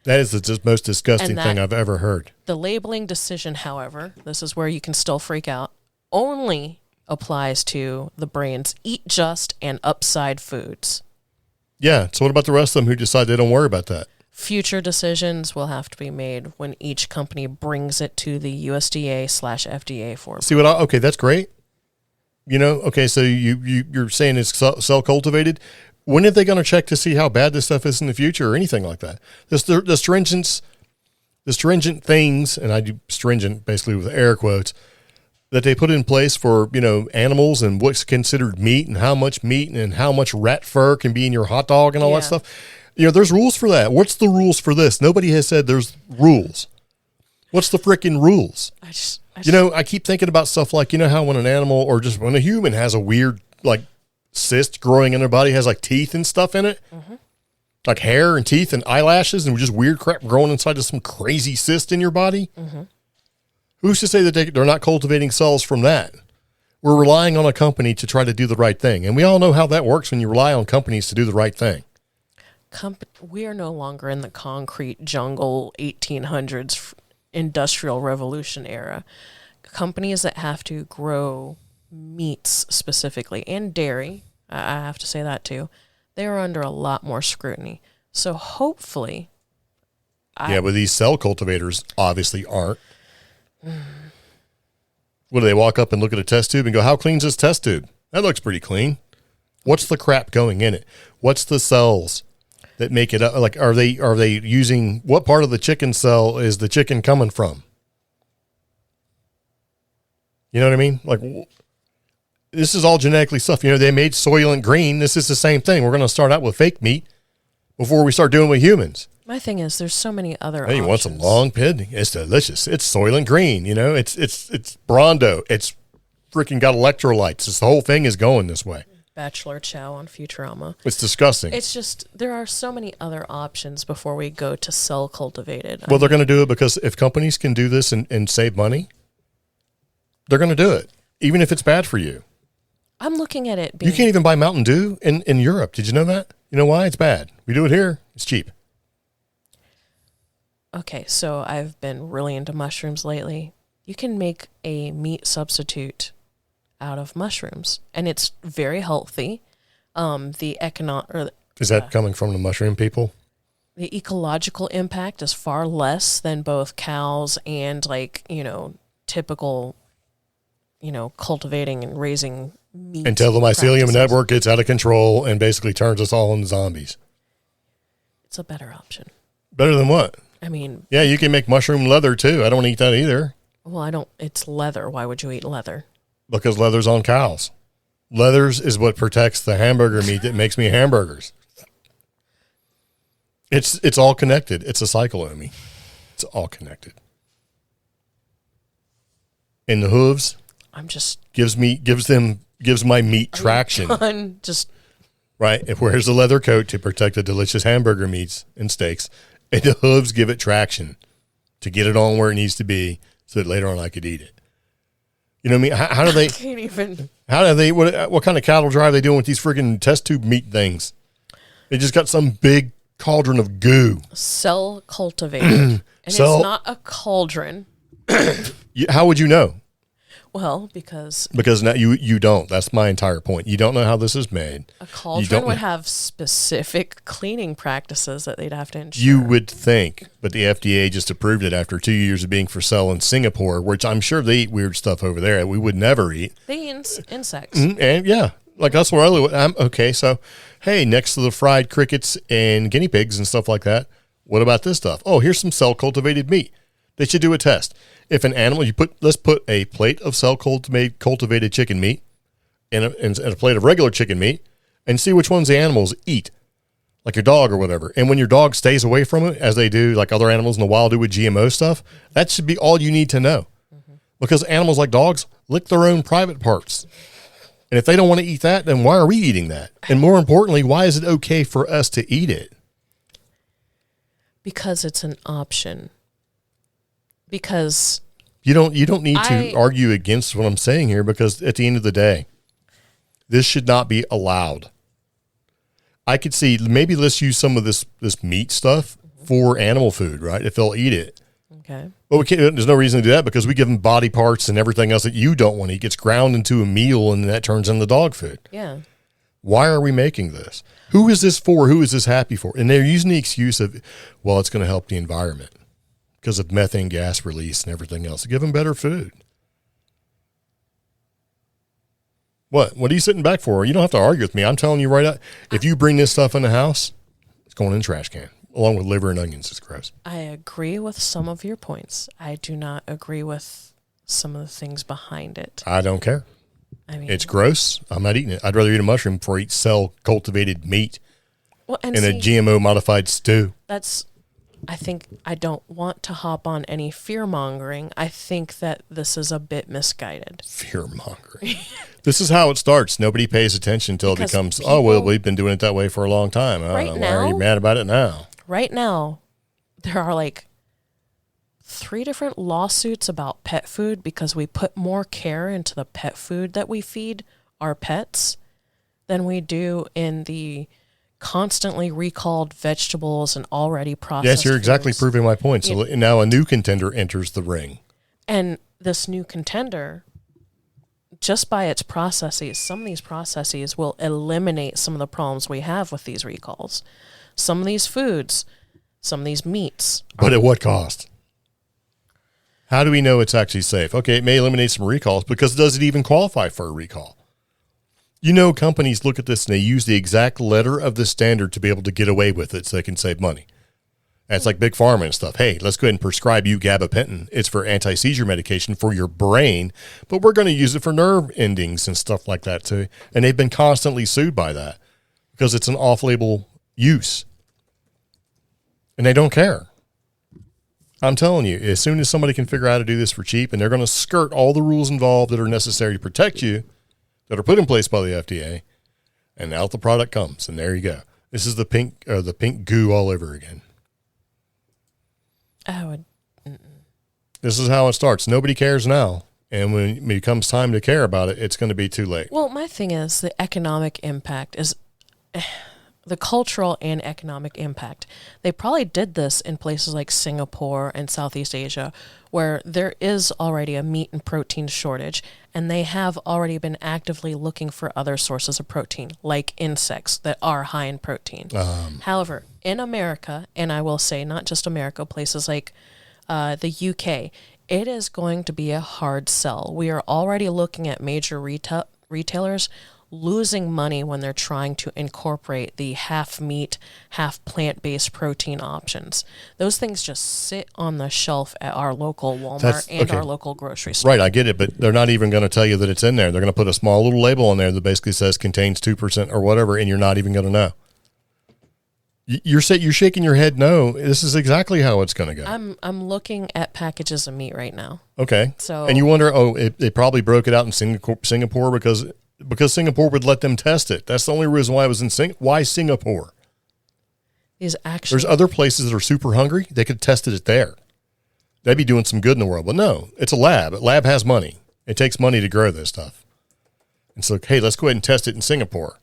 That is the most disgusting thing I've ever heard. The labeling decision, however, this is where you can still freak out, only applies to the brands Eat Just and Upside Foods. Yeah, so what about the rest of them who decide they don't worry about that? Future decisions will have to be made when each company brings it to the USDA/FDA for. See what? Okay, that's great. Okay, so you're saying it's cell cultivated. When are they going to check to see how bad this stuff is in the future or anything like that? The stringent things, and I do stringent basically with air quotes, that they put in place for, animals and what's considered meat and how much meat and how much rat fur can be in your hot dog and all that stuff. There's rules for that. What's the rules for this? Nobody has said there's rules. What's the freaking rules? I keep thinking about stuff like, how when an animal or just when a human has a weird, like, cyst growing in their body, has like teeth and stuff in it, like hair and teeth and eyelashes and just weird crap growing inside of some crazy cyst in your body. Mm-hmm. Who's to say that they're not cultivating cells from that? We're relying on a company to try to do the right thing. And we all know how that works when you rely on companies to do the right thing. We are no longer in the concrete jungle 1800s industrial revolution era. Companies that have to grow meats specifically, and dairy, I have to say that too, they are under a lot more scrutiny. So hopefully... but these cell cultivators obviously aren't. What do they walk up and look at a test tube and go, how clean's this test tube? That looks pretty clean. What's the crap going in it? What's the cells that make it up? Like, are they using, what part of the chicken cell is the chicken coming from? You know what I mean? Like, this is all genetically stuff. You know, they made Soylent Green. This is the same thing. We're going to start out with fake meat before we start doing with humans. My thing is, there's so many other options. You want some long pid? It's delicious. It's Soylent Green. You know, it's Brondo. It's freaking got electrolytes. The whole thing is going this way. Bachelor Chow on Futurama. It's disgusting. It's just, there are so many other options before we go to cell cultivated. Well, they're going to do it because if companies can do this and save money, they're going to do it, even if it's bad for you. I'm looking at it being... You can't even buy Mountain Dew in Europe. Did you know that? You know why? It's bad. We do it here. It's cheap. Okay, so I've been really into mushrooms lately. You can make a meat substitute out of mushrooms, and it's very healthy. Is that coming from the mushroom people? The ecological impact is far less than both cows and, like, typical, cultivating and raising meat. Until the mycelium practices. network gets out of control and basically turns us all into zombies. It's a better option. Better than what? I mean... Yeah, you can make mushroom leather, too. I don't eat that either. Well, it's leather. Why would you eat leather? Because leather's on cows. Leathers is what protects the hamburger meat that makes me hamburgers. It's all connected. It's a cycle, Omi. It's all connected. And the hooves... gives my meat traction. Right. It wears the leather coat to protect the delicious hamburger meats and steaks, and the hooves give it traction to get it on where it needs to be, so that later on I could eat it. You know what I mean? How do they? I can't even. How do they? What kind of cattle drive are they doing with these freaking test tube meat things? They just got some big cauldron of goo. Cell cultivated, and it's not a cauldron. How would you know? Well, because now you don't. That's my entire point. You don't know how this is made. A cauldron would have specific cleaning practices that they'd have to ensure. You would think, but the FDA just approved it after 2 years of being for sale in Singapore, which I'm sure they eat weird stuff over there we would never eat. They eat insects. And yeah, like that's where I live. Okay, so hey, next to the fried crickets and guinea pigs and stuff like that, what about this stuff? Oh, here's some cell cultivated meat. They should do a test. If an animal, let's put a plate of cell cultivated chicken meat and a plate of regular chicken meat and see which ones the animals eat, like your dog or whatever. And when your dog stays away from it, as they do, like other animals in the wild do with GMO stuff, that should be all you need to know. Mm-hmm. Because animals like dogs lick their own private parts. And if they don't want to eat that, then why are we eating that? And more importantly, why is it okay for us to eat it? Because it's an option. Because you don't need to argue against what I'm saying here, because at the end of the day, this should not be allowed. I could see maybe let's use some of this meat stuff for animal food, right? If they'll eat it. Okay. But we can't, there's no reason to do that because we give them body parts and everything else that you don't want to eat. It gets ground into a meal and that turns into dog food. Yeah. Why are we making this? Who is this for? Who is this happy for? And they're using the excuse of, well, it's going to help the environment because of methane gas release and everything else. Give them better food. What are you sitting back for? You don't have to argue with me. I'm telling you right out. If you bring this stuff in the house, it's going in the trash can along with liver and onions. It's gross. I agree with some of your points. I do not agree with some of the things behind it. I don't care. I mean, it's gross. I'm not eating it. I'd rather eat a mushroom before I eat cell cultivated meat in a GMO modified stew. I think I don't want to hop on any fear-mongering. I think that this is a bit misguided. Fear-mongering. This is how it starts. Nobody pays attention until it becomes, we've been doing it that way for a long time. Why are you mad about it now? Right now, there are like 3 different lawsuits about pet food because we put more care into the pet food that we feed our pets than we do in the constantly recalled vegetables and already processed Yes, you're exactly foods. proving my point. So now a new contender enters the ring. And this new contender, just by its processes, some of these processes will eliminate some of the problems we have with these recalls. Some of these foods, some of these meats. But at what cost? How do we know it's actually safe? Okay, it may eliminate some recalls, because does it even qualify for a recall? You know, companies look at this and they use the exact letter of the standard to be able to get away with it so they can save money. And it's like Big Pharma and stuff. Hey, let's go ahead and prescribe you gabapentin. It's for anti-seizure medication for your brain, but we're going to use it for nerve endings and stuff like that too. And they've been constantly sued by that because it's an off-label use. And they don't care. I'm telling you, as soon as somebody can figure out how to do this for cheap, and they're going to skirt all the rules involved that are necessary to protect you, that are put in place by the FDA, and out the product comes, and there you go. This is the pink goo all over again. This is how it starts. Nobody cares now, and when it becomes time to care about it, it's going to be too late. Well, my thing is the economic impact is the cultural and economic impact. They probably did this in places like Singapore and Southeast Asia, where there is already a meat and protein shortage, and they have already been actively looking for other sources of protein, like insects that are high in protein. However, in America, and I will say not just America, places like the UK, it is going to be a hard sell. We are already looking at major retailers losing money when they're trying to incorporate the half meat, half plant-based protein options. Those things just sit on the shelf at our local Walmart our local grocery store. Right, I get it, but they're not even going to tell you that it's in there. They're going to put a small little label on there that basically says contains 2% or whatever, and you're not even going to know. You're shaking your head no. This is exactly how it's going to go. I'm looking at packages of meat right now. Okay. So, and you wonder, they probably broke it out in Singapore because Singapore would let them test it. That's the only reason why it was in Singapore. Why Singapore? There's other places that are super hungry. They could test it there. They'd be doing some good in the world. But no, it's a lab. A lab has money. It takes money to grow this stuff. And so, hey, let's go ahead and test it in Singapore.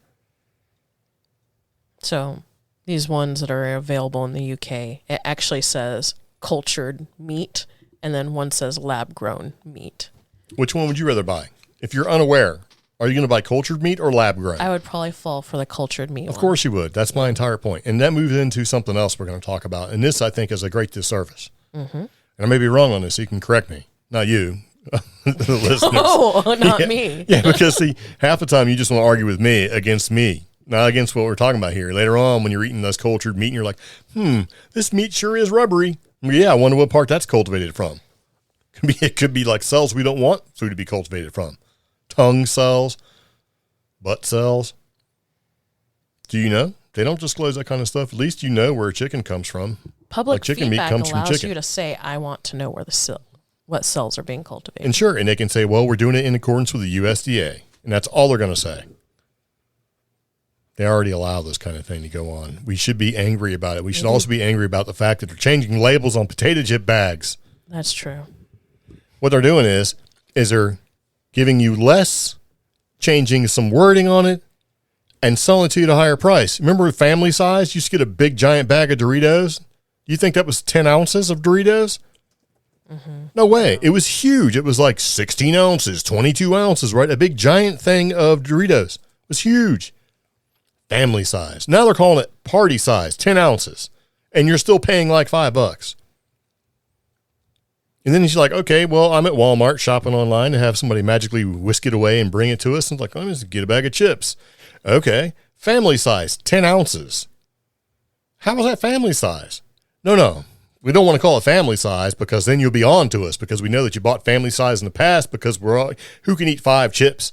So these ones that are available in the UK, it actually says cultured meat, and then one says lab-grown meat. Which one would you rather buy? If you're unaware, are you going to buy cultured meat or lab-grown? I would probably fall for the cultured meat Of course you would. That's my entire point. And that moves into something else we're going to talk about. And this, I think, is a great disservice. Mm-hmm. And I may be wrong on this. So you can correct me. Not you. The listeners. Oh, not me. Yeah, because see, half the time you just want to argue with me against me, not against what we're talking about here. Later on, when you're eating this cultured meat and you're like, this meat sure is rubbery. Yeah, I wonder what part that's cultivated from. It could be like cells we don't want food to be cultivated from. Tongue cells, butt cells. Do you know? They don't disclose that kind of stuff. At least you know where chicken comes from. Public chicken feedback meat comes from allows chicken. you to say, I want to know where what cells are being cultivated. And sure, and they can say, well, we're doing it in accordance with the USDA. And that's all they're going to say. They already allow this kind of thing to go on. We should be angry about it. We should also be angry about the fact that they're changing labels on potato chip bags. That's true. What they're doing is they're giving you less, changing some wording on it, and selling it to you at a higher price. Remember family size? You used to get a big giant bag of Doritos. You think that was 10 ounces of Doritos? Mm-hmm. No way. It was huge. It was like 16 ounces, 22 ounces, right? A big giant thing of Doritos. It was huge. Family size. Now they're calling it party size, 10 ounces. And you're still paying like $5. And then he's like, okay, well, I'm at Walmart shopping online and have somebody magically whisk it away and bring it to us. And it's like, I'm just get a bag of chips. Okay. Family size, 10 ounces. How is that family size? No. We don't want to call it family size because then you'll be on to us because we know that you bought family size in the past because who can eat 5 chips?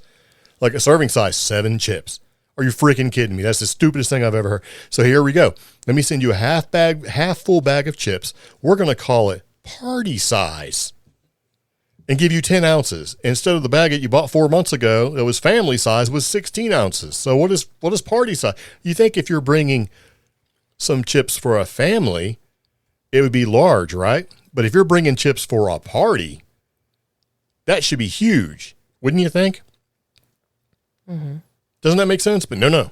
Like a serving size, 7 chips. Are you freaking kidding me? That's the stupidest thing I've ever heard. So here we go. Let me send you a half full bag of chips. We're going to call it party size and give you 10 ounces instead of the bag that you bought 4 months ago that was family size was 16 ounces. So what is party size? You think if you're bringing some chips for a family, it would be large, right? But if you're bringing chips for a party, that should be huge, wouldn't you think? Mm-hmm. Doesn't that make sense? But no.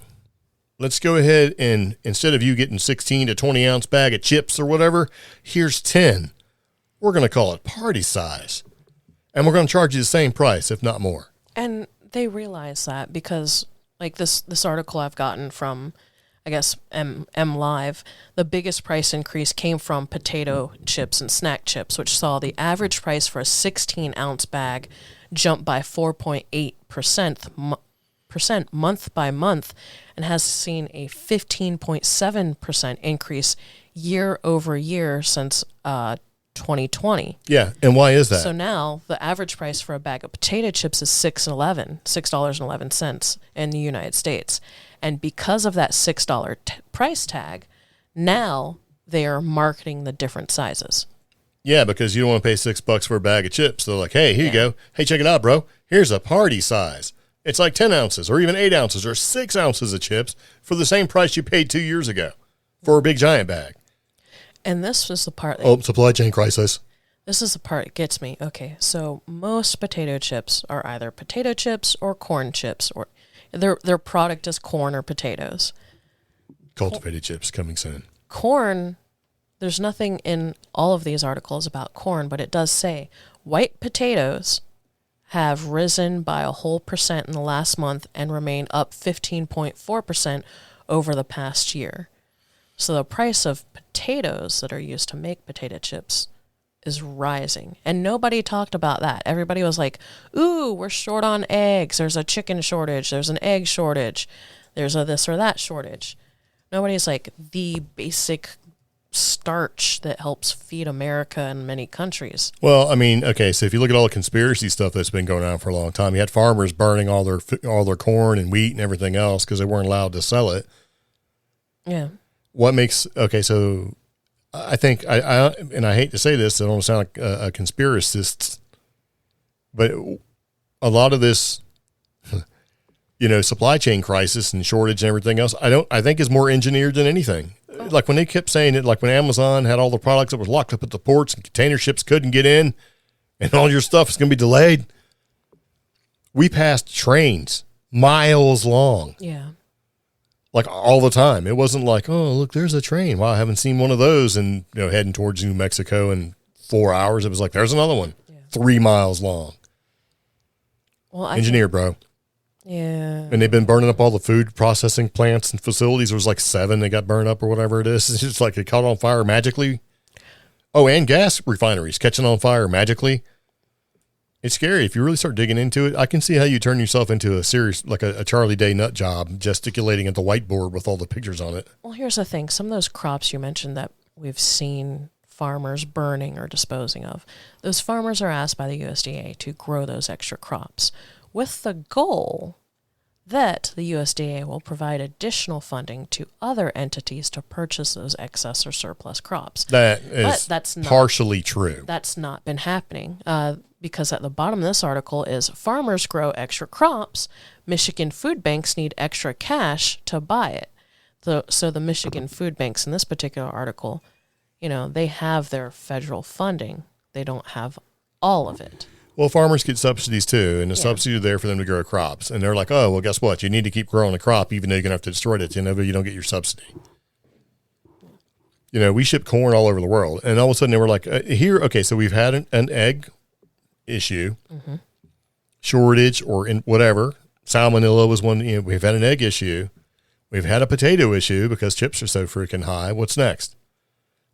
let's go ahead and instead of you getting 16 to 20 ounce bag of chips or whatever, here's 10. We're going to call it party size. And we're going to charge you the same price, if not more. And they realize that because, like this article I've gotten from, I guess, M Live, the biggest price increase came from potato chips and snack chips, which saw the average price for a 16-ounce bag jump by 4.8% month by month, and has seen a 15.7% increase year over year since 2020. Yeah, and why is that? So now the average price for a bag of potato chips is $6.11 in the United States. And because of that $6 price tag, now they are marketing the different sizes. Yeah, because you don't want to pay $6 for a bag of chips. They're like, hey, here you go. Hey, check it out, bro. Here's a party size. It's like 10 ounces or even 8 ounces or 6 ounces of chips for the same price you paid 2 years ago for a big giant bag. And this was the part that supply chain crisis. This is the part that gets me. Okay, so most potato chips are either potato chips or corn chips, or their product is corn or potatoes. Cultivated chips coming soon. Corn, there's nothing in all of these articles about corn, but it does say white potatoes have risen by a whole percent in the last month and remain up 15.4% over the past year. So the price of potatoes that are used to make potato chips is rising. And nobody talked about that. Everybody was like, ooh, we're short on eggs. There's a chicken shortage. There's an egg shortage. There's a this or that shortage. Nobody's like the basic starch that helps feed America and many countries. Well, I mean, okay, so if you look at all the conspiracy stuff that's been going on for a long time, you had farmers burning all their corn and wheat and everything else because they weren't allowed to sell it. Yeah. What makes, okay, so I think, I and I hate to say this, I don't sound like a conspiracist, but a lot of this, supply chain crisis and shortage and everything else, I think is more engineered than anything. Oh. Like when they kept saying it, like when Amazon had all the products that was locked up at the ports and container ships couldn't get in and all your stuff is going to be delayed. We passed trains miles long. Yeah. Like all the time. It wasn't like, oh, look, there's a train. Wow, I haven't seen one of those. And, heading towards New Mexico in 4 hours. It was like, there's another one, 3 miles long. Well, engineered, bro. Yeah. And they've been burning up all the food processing plants and facilities. There was like 7 that got burned up or whatever it is. It's just like it caught on fire magically. Oh, and gas refineries catching on fire magically. It's scary. If you really start digging into it, I can see how you turn yourself into a serious, like a Charlie Day nut job, gesticulating at the whiteboard with all the pictures on it. Well, here's the thing. Some of those crops you mentioned that we've seen farmers burning or disposing of, those farmers are asked by the USDA to grow those extra crops with the goal that the USDA will provide additional funding to other entities to purchase those excess or surplus crops. That's partially true. That's not been happening. Because at the bottom of this article is farmers grow extra crops. Michigan food banks need extra cash to buy it. So the Michigan food banks in this particular article, they have their federal funding. They don't have all of it. Well, farmers get subsidies too, and the subsidies are there for them to grow crops. And they're like, oh, well, guess what? You need to keep growing a crop even though you're going to have to destroy it, but you don't get your subsidy. We ship corn all over the world. And all of a sudden they were like, so we've had an egg issue, shortage or in whatever. Salmonella was one. We've had an egg issue. We've had a potato issue because chips are so freaking high. What's next?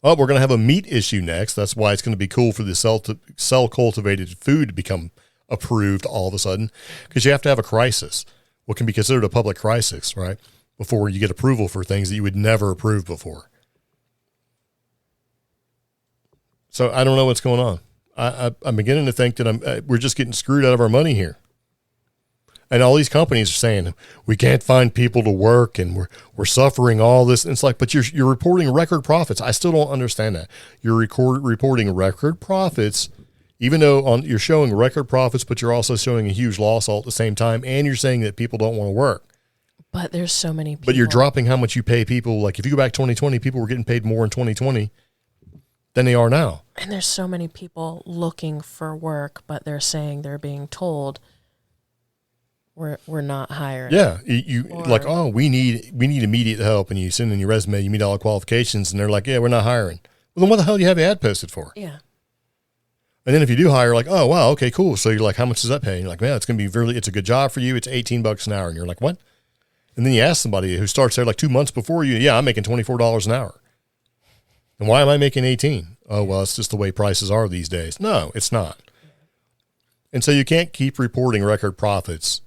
Oh, we're going to have a meat issue next. That's why it's going to be cool for the cell cultivated food to become approved all of a sudden, because you have to have a crisis, what can be considered a public crisis, right? Before you get approval for things that you would never approve before. So I don't know what's going on. I'm beginning to think that we're just getting screwed out of our money here. And all these companies are saying, we can't find people to work and we're suffering all this. And it's like, but you're reporting record profits. I still don't understand that. You're reporting record profits, even though you're showing record profits, but you're also showing a huge loss all at the same time. And you're saying that people don't want to work. But there's so many people. But you're dropping how much you pay people. Like if you go back 2020, people were getting paid more in 2020 than they are now. And there's so many people looking for work, but they're saying they're being told we're not hiring. Yeah, we need immediate help, and you send in your resume, you meet all the qualifications, and they're like, yeah, we're not hiring. Well, then what the hell do you have the ad posted for? Yeah. And then if you do hire, like, oh wow, okay, cool. So you're like, how much does that pay? And you're like, man, it's gonna be it's a good job for you. It's $18 an hour, and you're like, what? And then you ask somebody who starts there like 2 months before you, yeah, I'm making $24 an hour. And why am I making 18? Oh well, it's just the way prices are these days. No, it's not. And so you can't keep reporting record profits,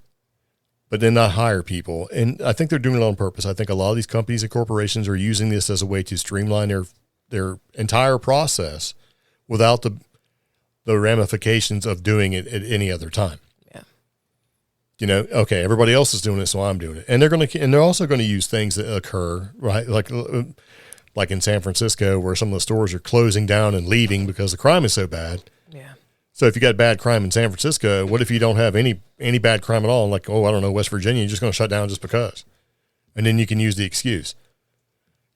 but then not hire people. And I think they're doing it on purpose. I think a lot of these companies and corporations are using this as a way to streamline their entire process without the ramifications of doing it at any other time. Yeah. You know, okay, everybody else is doing it, so I'm doing it. And they're also going to use things that occur, right? Like in San Francisco, where some of the stores are closing down and leaving because the crime is so bad. Yeah. So if you got bad crime in San Francisco, what if you don't have any bad crime at all? Like, oh, I don't know, West Virginia, you're just going to shut down just because. And then you can use the excuse.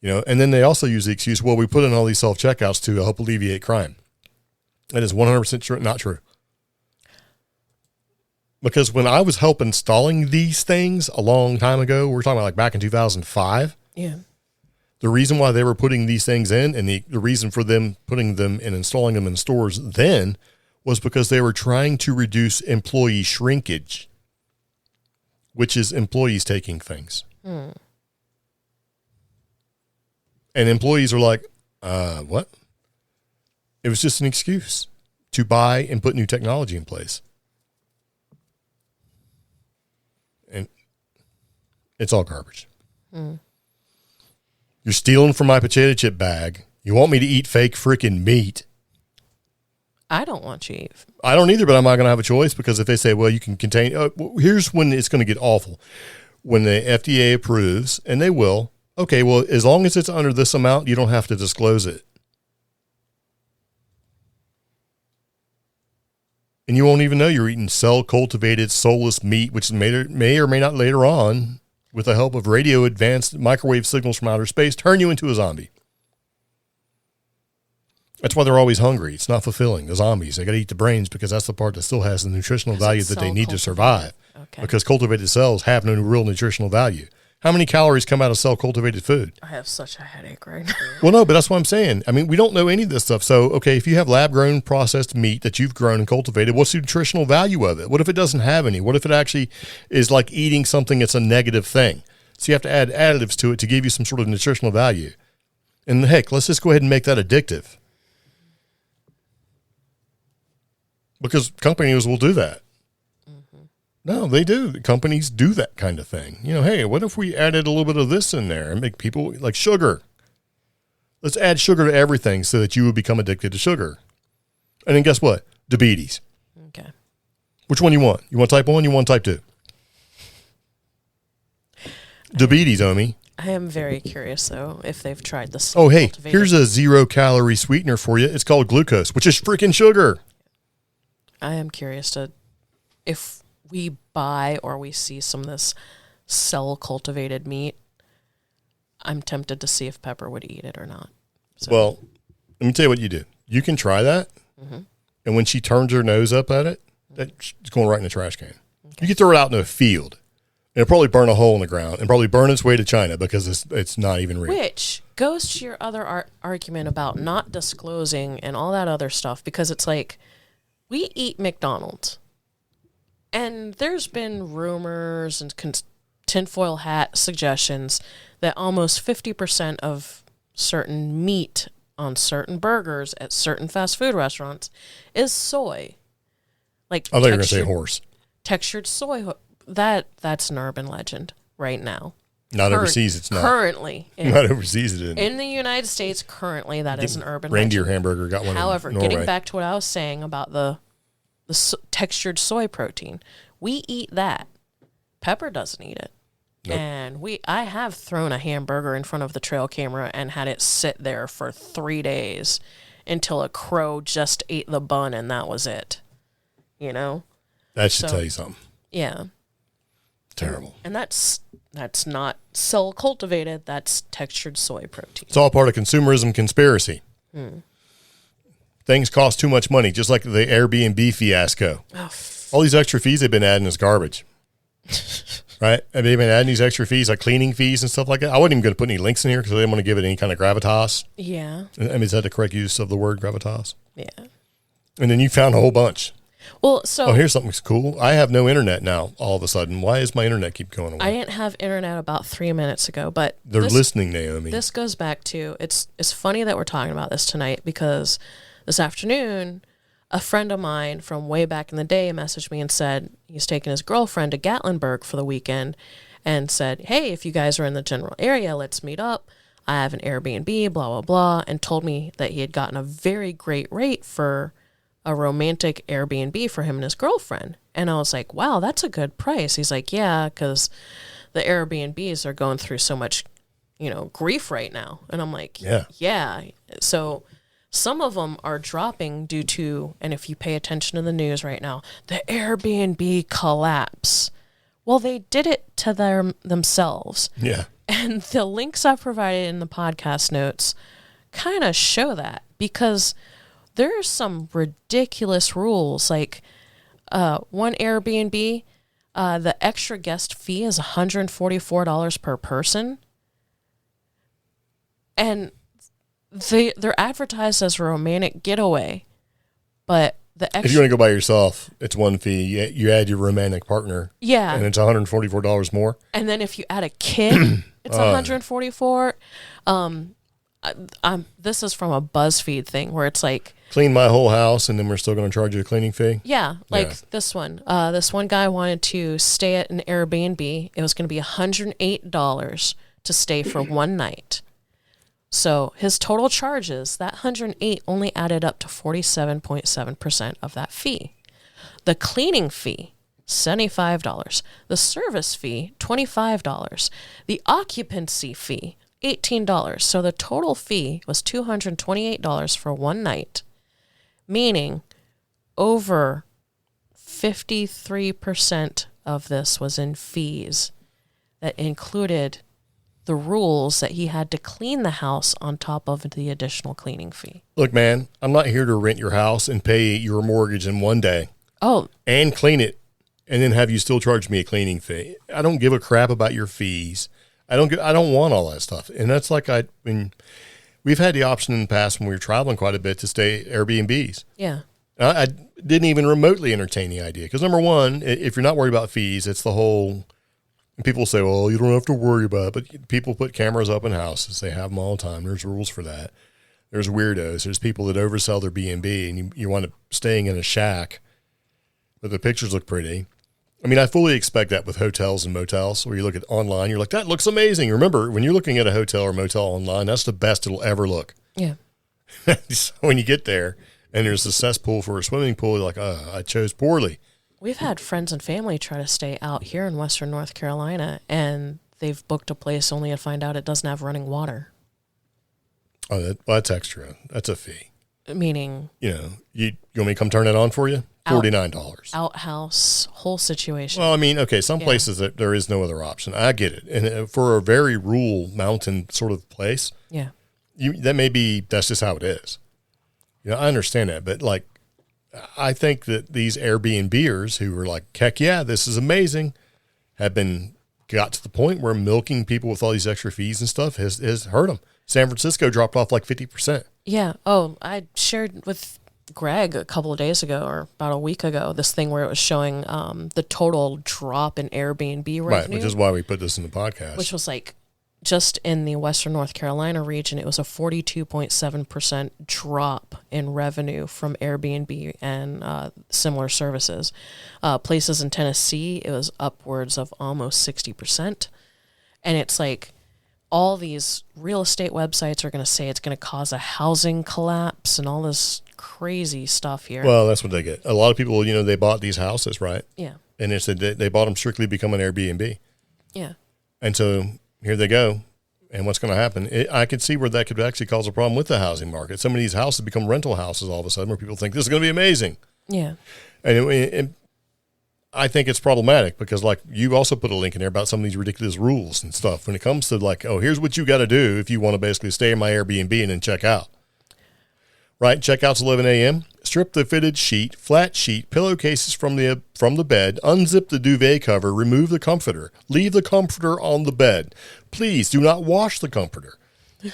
You know, and then they also use the excuse, well, we put in all these self-checkouts to help alleviate crime. That is 100% not true. Because when I was help installing these things a long time ago, we're talking about like back in 2005. Yeah. The reason why they were putting these things in and the reason for them putting them and installing them in stores then was because they were trying to reduce employee shrinkage, which is employees taking things. And employees are like, what? It was just an excuse to buy and put new technology in place. And it's all garbage. You're stealing from my potato chip bag. You want me to eat fake freaking meat. I don't want you to eat. I don't either, but I'm not going to have a choice because if they say, well, you can contain, here's when it's going to get awful. When the FDA approves, and they will, okay, well, as long as it's under this amount, you don't have to disclose it. And you won't even know you're eating cell-cultivated, soulless meat, which may or may not later on, with the help of radio-advanced microwave signals from outer space, turn you into a zombie. That's why they're always hungry. It's not fulfilling. The zombies, they got to eat the brains because that's the part that still has the nutritional value that they need to survive. Okay. Because cultivated cells have no real nutritional value. How many calories come out of cell-cultivated food? I have such a headache right now. Well, no, but that's what I'm saying. I mean, we don't know any of this stuff. So, okay, if you have lab-grown processed meat that you've grown and cultivated, what's the nutritional value of it? What if it doesn't have any? What if it actually is like eating something that's a negative thing? So you have to add additives to it to give you some sort of nutritional value. And heck, let's just go ahead and make that addictive. Because companies will do that. No, they do. Companies do that kind of thing. You know, hey, what if we added a little bit of this in there and make people like sugar? Let's add sugar to everything so that you would become addicted to sugar. And then guess what? Diabetes. Okay. Which one you want? You want type 1? You want type 2? Diabetes, Omi. I am very curious, though, if they've tried this. Oh, hey, here's a 0-calorie sweetener for you. It's called glucose, which is freaking sugar. I am curious if we buy or we see some of this cell-cultivated meat, I'm tempted to see if Pepper would eat it or not. So. Well, let me tell you what you do. You can try that, and when she turns her nose up at it, it's going right in the trash can. Okay. You can throw it out in a field, and it'll probably burn a hole in the ground and probably burn its way to China because it's not even real. Which goes to your other argument about not disclosing and all that other stuff, because it's like, we eat McDonald's. And there's been rumors and tinfoil hat suggestions that almost 50% of certain meat on certain burgers at certain fast food restaurants is soy. Like I thought you were going to say horse. Textured soy. That's an urban legend right now. Not overseas, it's not. Currently. Not overseas, it isn't. In the United States, currently, that is an urban reindeer legend. Hamburger got one. However, in Norway. getting back to what I was saying about the textured soy protein, we eat that. Pepper doesn't eat it. Nope. And I have thrown a hamburger in front of the trail camera and had it sit there for 3 days until a crow just ate the bun and that was it. You know? That should tell you something. Yeah. Terrible. And that's not cell cultivated, that's textured soy protein. It's all part of consumerism conspiracy. Things cost too much money, just like the Airbnb fiasco. All these extra fees they've been adding is garbage. Right? I mean, adding these extra fees, like cleaning fees and stuff like that. I wasn't even going to put any links in here because I didn't want to give it any kind of gravitas. Yeah. I mean, is that the correct use of the word gravitas? Yeah. And then you found a whole bunch. Well, so here's something cool. I have no internet now all of a sudden. Why does my internet keep going away? I didn't have internet about 3 minutes ago, but They're listening, Naomi. This goes back to, it's funny that we're talking about this tonight because this afternoon, a friend of mine from way back in the day messaged me and said he's taking his girlfriend to Gatlinburg for the weekend and said, hey, if you guys are in the general area, let's meet up. I have an Airbnb, blah, blah, blah, and told me that he had gotten a very great rate for a romantic Airbnb for him and his girlfriend. And I was like, wow, that's a good price. He's like, yeah, because the Airbnbs are going through so much, grief right now. And I'm like, yeah. So some of them are dropping due to, and if you pay attention to the news right now, the Airbnb collapse. Well, they did it to themselves. Yeah. And the links I provided in the podcast notes kind of show that because there are some ridiculous rules. Like one Airbnb, the extra guest fee is $144 per person. And they're advertised as a romantic getaway, but the extra, if you want to go by yourself, it's one fee. You add your romantic partner, and it's $144 more. And then if you add a kid, it's $144. This is from a BuzzFeed thing where it's like clean my whole house, and then we're still going to charge you a cleaning fee. Yeah, this one. This one guy wanted to stay at an Airbnb. It was going to be $108 to stay for one night. So his total charges, that $108 only added up to 47.7% of that fee. The cleaning fee, $75. The service fee, $25. The occupancy fee, $18. So the total fee was $228 for one night, meaning over 53% of this was in fees that included the rules that he had to clean the house on top of the additional cleaning fee. Look, man, I'm not here to rent your house and pay your mortgage in one day. Oh. And clean it and then have you still charge me a cleaning fee. I don't give a crap about your fees. I don't want all that stuff. And that's like we've had the option in the past when we were traveling quite a bit to stay at Airbnbs. Yeah. I didn't even remotely entertain the idea because number one, if you're not worried about fees, it's the whole. And people say, well, you don't have to worry about it. But people put cameras up in houses. They have them all the time. There's rules for that. There's weirdos. There's people that oversell their B&B, and you wind up staying in a shack, but the pictures look pretty. I mean, I fully expect that with hotels and motels where you look at online, you're like, that looks amazing. Remember, when you're looking at a hotel or motel online, that's the best it'll ever look. Yeah. So when you get there and there's a cesspool for a swimming pool, you're like, I chose poorly. We've had friends and family try to stay out here in Western North Carolina, and they've booked a place only to find out it doesn't have running water. Oh, that's extra. That's a fee. Meaning? You want me to come turn it on for you? $49. Outhouse, whole situation. Well, I mean, okay, some places that there is no other option. I get it. And for a very rural mountain sort of place, yeah, that's just how it is. I understand that, but like, I think that these Airbnbers who are like, heck yeah, this is amazing, got to the point where milking people with all these extra fees and stuff has hurt them. San Francisco dropped off like 50%. Yeah. Oh, I shared with Greg a couple of days ago or about a week ago this thing where it was showing the total drop in Airbnb revenue. Right, which is why we put this in the podcast. Which was like, just in the Western North Carolina region, it was a 42.7% drop in revenue from Airbnb and similar services. Places in Tennessee, it was upwards of almost 60%. And it's like all these real estate websites are going to say it's going to cause a housing collapse and all this crazy stuff here. Well, that's what they get. A lot of people, they bought these houses, right? Yeah. And they said they bought them strictly to become an Airbnb. Yeah. And so here they go. And what's going to happen? I could see where that could actually cause a problem with the housing market. Some of these houses become rental houses all of a sudden where people think this is going to be amazing. Yeah. And I think it's problematic because, like, you also put a link in there about some of these ridiculous rules and stuff when it comes to, like, oh, here's what you got to do if you want to basically stay in my Airbnb and then check out. Right? Checkout's 11 a.m. Strip the fitted sheet, flat sheet, pillowcases from the bed, unzip the duvet cover, remove the comforter. Leave the comforter on the bed. Please do not wash the comforter.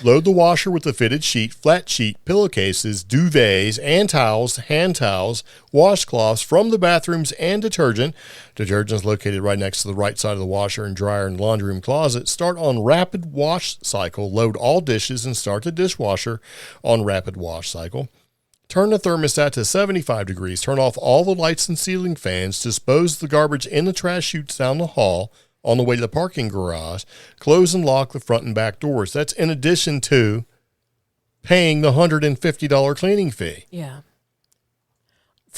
Load the washer with the fitted sheet, flat sheet, pillowcases, duvets, and towels, hand towels, washcloths from the bathrooms, and detergent. Detergent is located right next to the right side of the washer and dryer and laundry room closet. Start on rapid wash cycle. Load all dishes and start the dishwasher on rapid wash cycle. Turn the thermostat to 75 degrees. Turn off all the lights and ceiling fans. Dispose the garbage in the trash chutes down the hall. On the way to the parking garage, close and lock the front and back doors. That's in addition to paying the $150 cleaning fee. Yeah.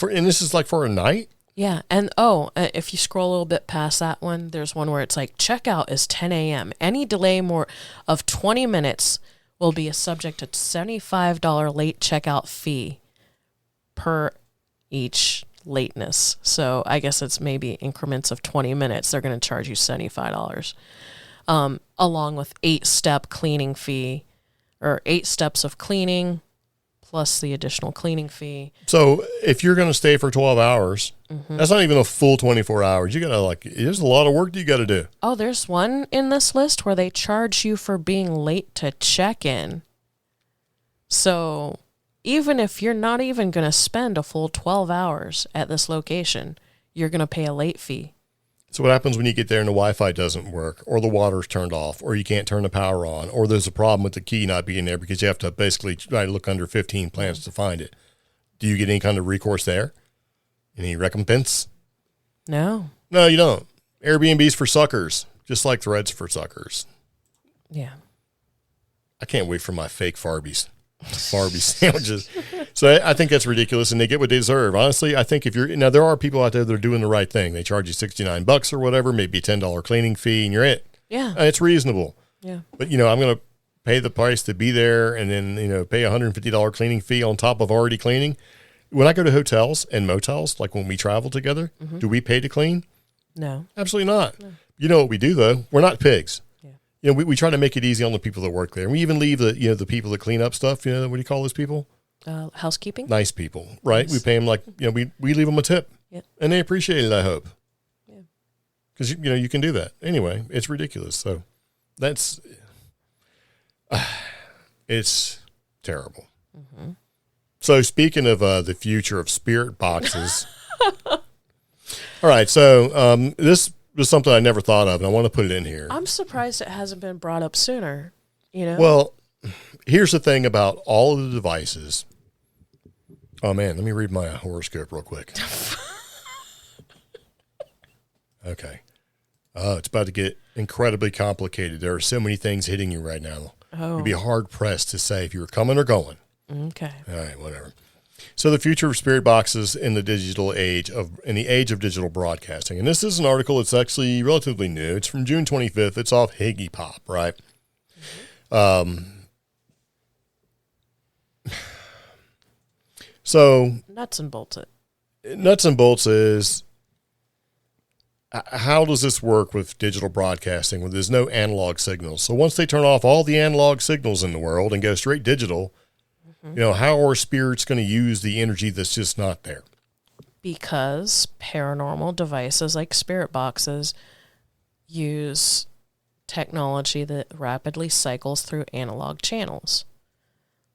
And this is like for a night? Yeah. And if you scroll a little bit past that one, there's one where it's like checkout is 10 a.m. Any delay more of 20 minutes will be a subject to $75 late checkout fee per each lateness. So I guess it's maybe increments of 20 minutes. They're going to charge you $75, along with 8-step cleaning fee, or 8 steps of cleaning plus the additional cleaning fee. So if you're going to stay for 12 hours, that's not even a full 24 hours. You got to there's a lot of work you got to do. Oh, there's one in this list where they charge you for being late to check in. So even if you're not even going to spend a full 12 hours at this location, you're going to pay a late fee. So what happens when you get there and the Wi-Fi doesn't work, or the water's turned off, or you can't turn the power on, or there's a problem with the key not being there because you have to basically try to look under 15 plants to find it? Do you get any kind of recourse there? Any recompense? No. No, you don't. Airbnb's for suckers, just like Threads for suckers. Yeah. I can't wait for my fake Farbies sandwiches. So I think that's ridiculous, and they get what they deserve. Honestly, I think there are people out there that are doing the right thing. They charge you $69 or whatever, maybe a $10 cleaning fee, and you're it. Yeah. It's reasonable. Yeah. But, I'm going to pay the price to be there and then, pay a $150 cleaning fee on top of already cleaning. When I go to hotels and motels, like when we travel together, do we pay to clean? No. Absolutely not. No. You know what we do, though? We're not pigs. We try to make it easy on the people that work there. And we even leave the people that clean up stuff. What do you call those people? Housekeeping. Nice people, right? Nice. We pay them we leave them a tip. Yep. And they appreciate it, I hope. Yeah. Because, you can do that. Anyway, it's ridiculous. So that's, it's terrible. Mm-hmm. So speaking of the future of spirit boxes. All right. So this was something I never thought of, and I want to put it in here. I'm surprised it hasn't been brought up sooner, Well, here's the thing about all of the devices. Oh, man, let me read my horoscope real quick. Okay. Oh, it's about to get incredibly complicated. There are so many things hitting you right now. Oh. You'd be hard-pressed to say if you were coming or going. Okay. All right, whatever. So the future of spirit boxes in the age of digital broadcasting. And this is an article that's actually relatively new. It's from June 25th. It's off Higgy Pop, right? So nuts and bolts is how does this work with digital broadcasting when there's no analog signals? So once they turn off all the analog signals in the world and go straight digital, how are spirits going to use the energy that's just not there? Because paranormal devices like spirit boxes use technology that rapidly cycles through analog channels.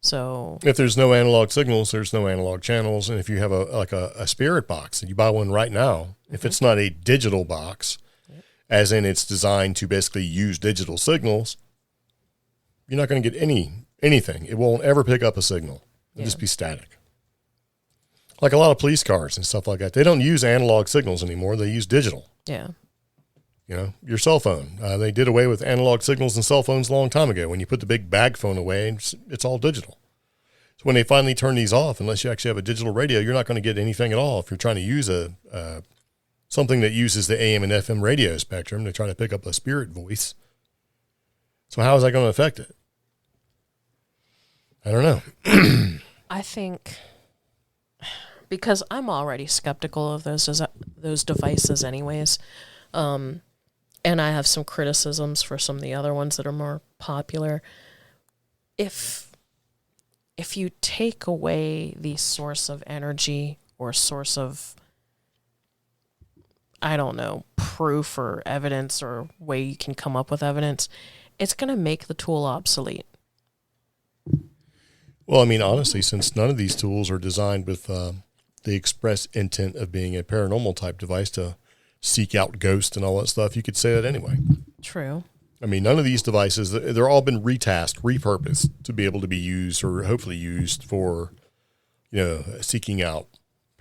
So if there's no analog signals, there's no analog channels. And if you have a spirit box and you buy one right now, if it's not a digital box, as in it's designed to basically use digital signals, you're not going to get anything. It won't ever pick up a signal. It'll just be static. Like a lot of police cars and stuff like that. They don't use analog signals anymore. They use digital. Yeah. Your cell phone. They did away with analog signals and cell phones a long time ago. When you put the big bag phone away, it's all digital. So when they finally turn these off, unless you actually have a digital radio, you're not going to get anything at all. If you're trying to use something that uses the AM and FM radio spectrum to try to pick up a spirit voice. So how is that going to affect it? I don't know. I think because I'm already skeptical of those devices anyways. And I have some criticisms for some of the other ones that are more popular. If if you take away the source of energy or source of, I don't know, proof or evidence or way you can come up with evidence, it's going to make the tool obsolete. Well, I mean, honestly, since none of these tools are designed with the express intent of being a paranormal type device to seek out ghosts and all that stuff, you could say that anyway. True. I mean, none of these devices, they're all been retasked, repurposed to be able to be used or hopefully used for, seeking out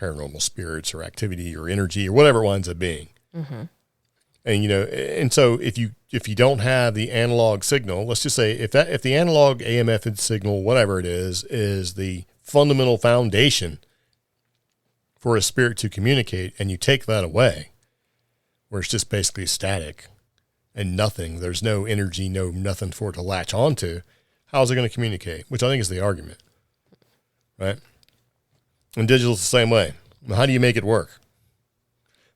paranormal spirits or activity or energy or whatever it winds up being. Mm-hmm. And, and so if you don't have the analog signal, let's just say if the analog AM/FM signal, whatever it is the fundamental foundation for a spirit to communicate, and you take that away, where it's just basically static and nothing, there's no energy, nothing for it to latch onto, how's it going to communicate? Which I think is the argument, right? And digital's the same way. How do you make it work?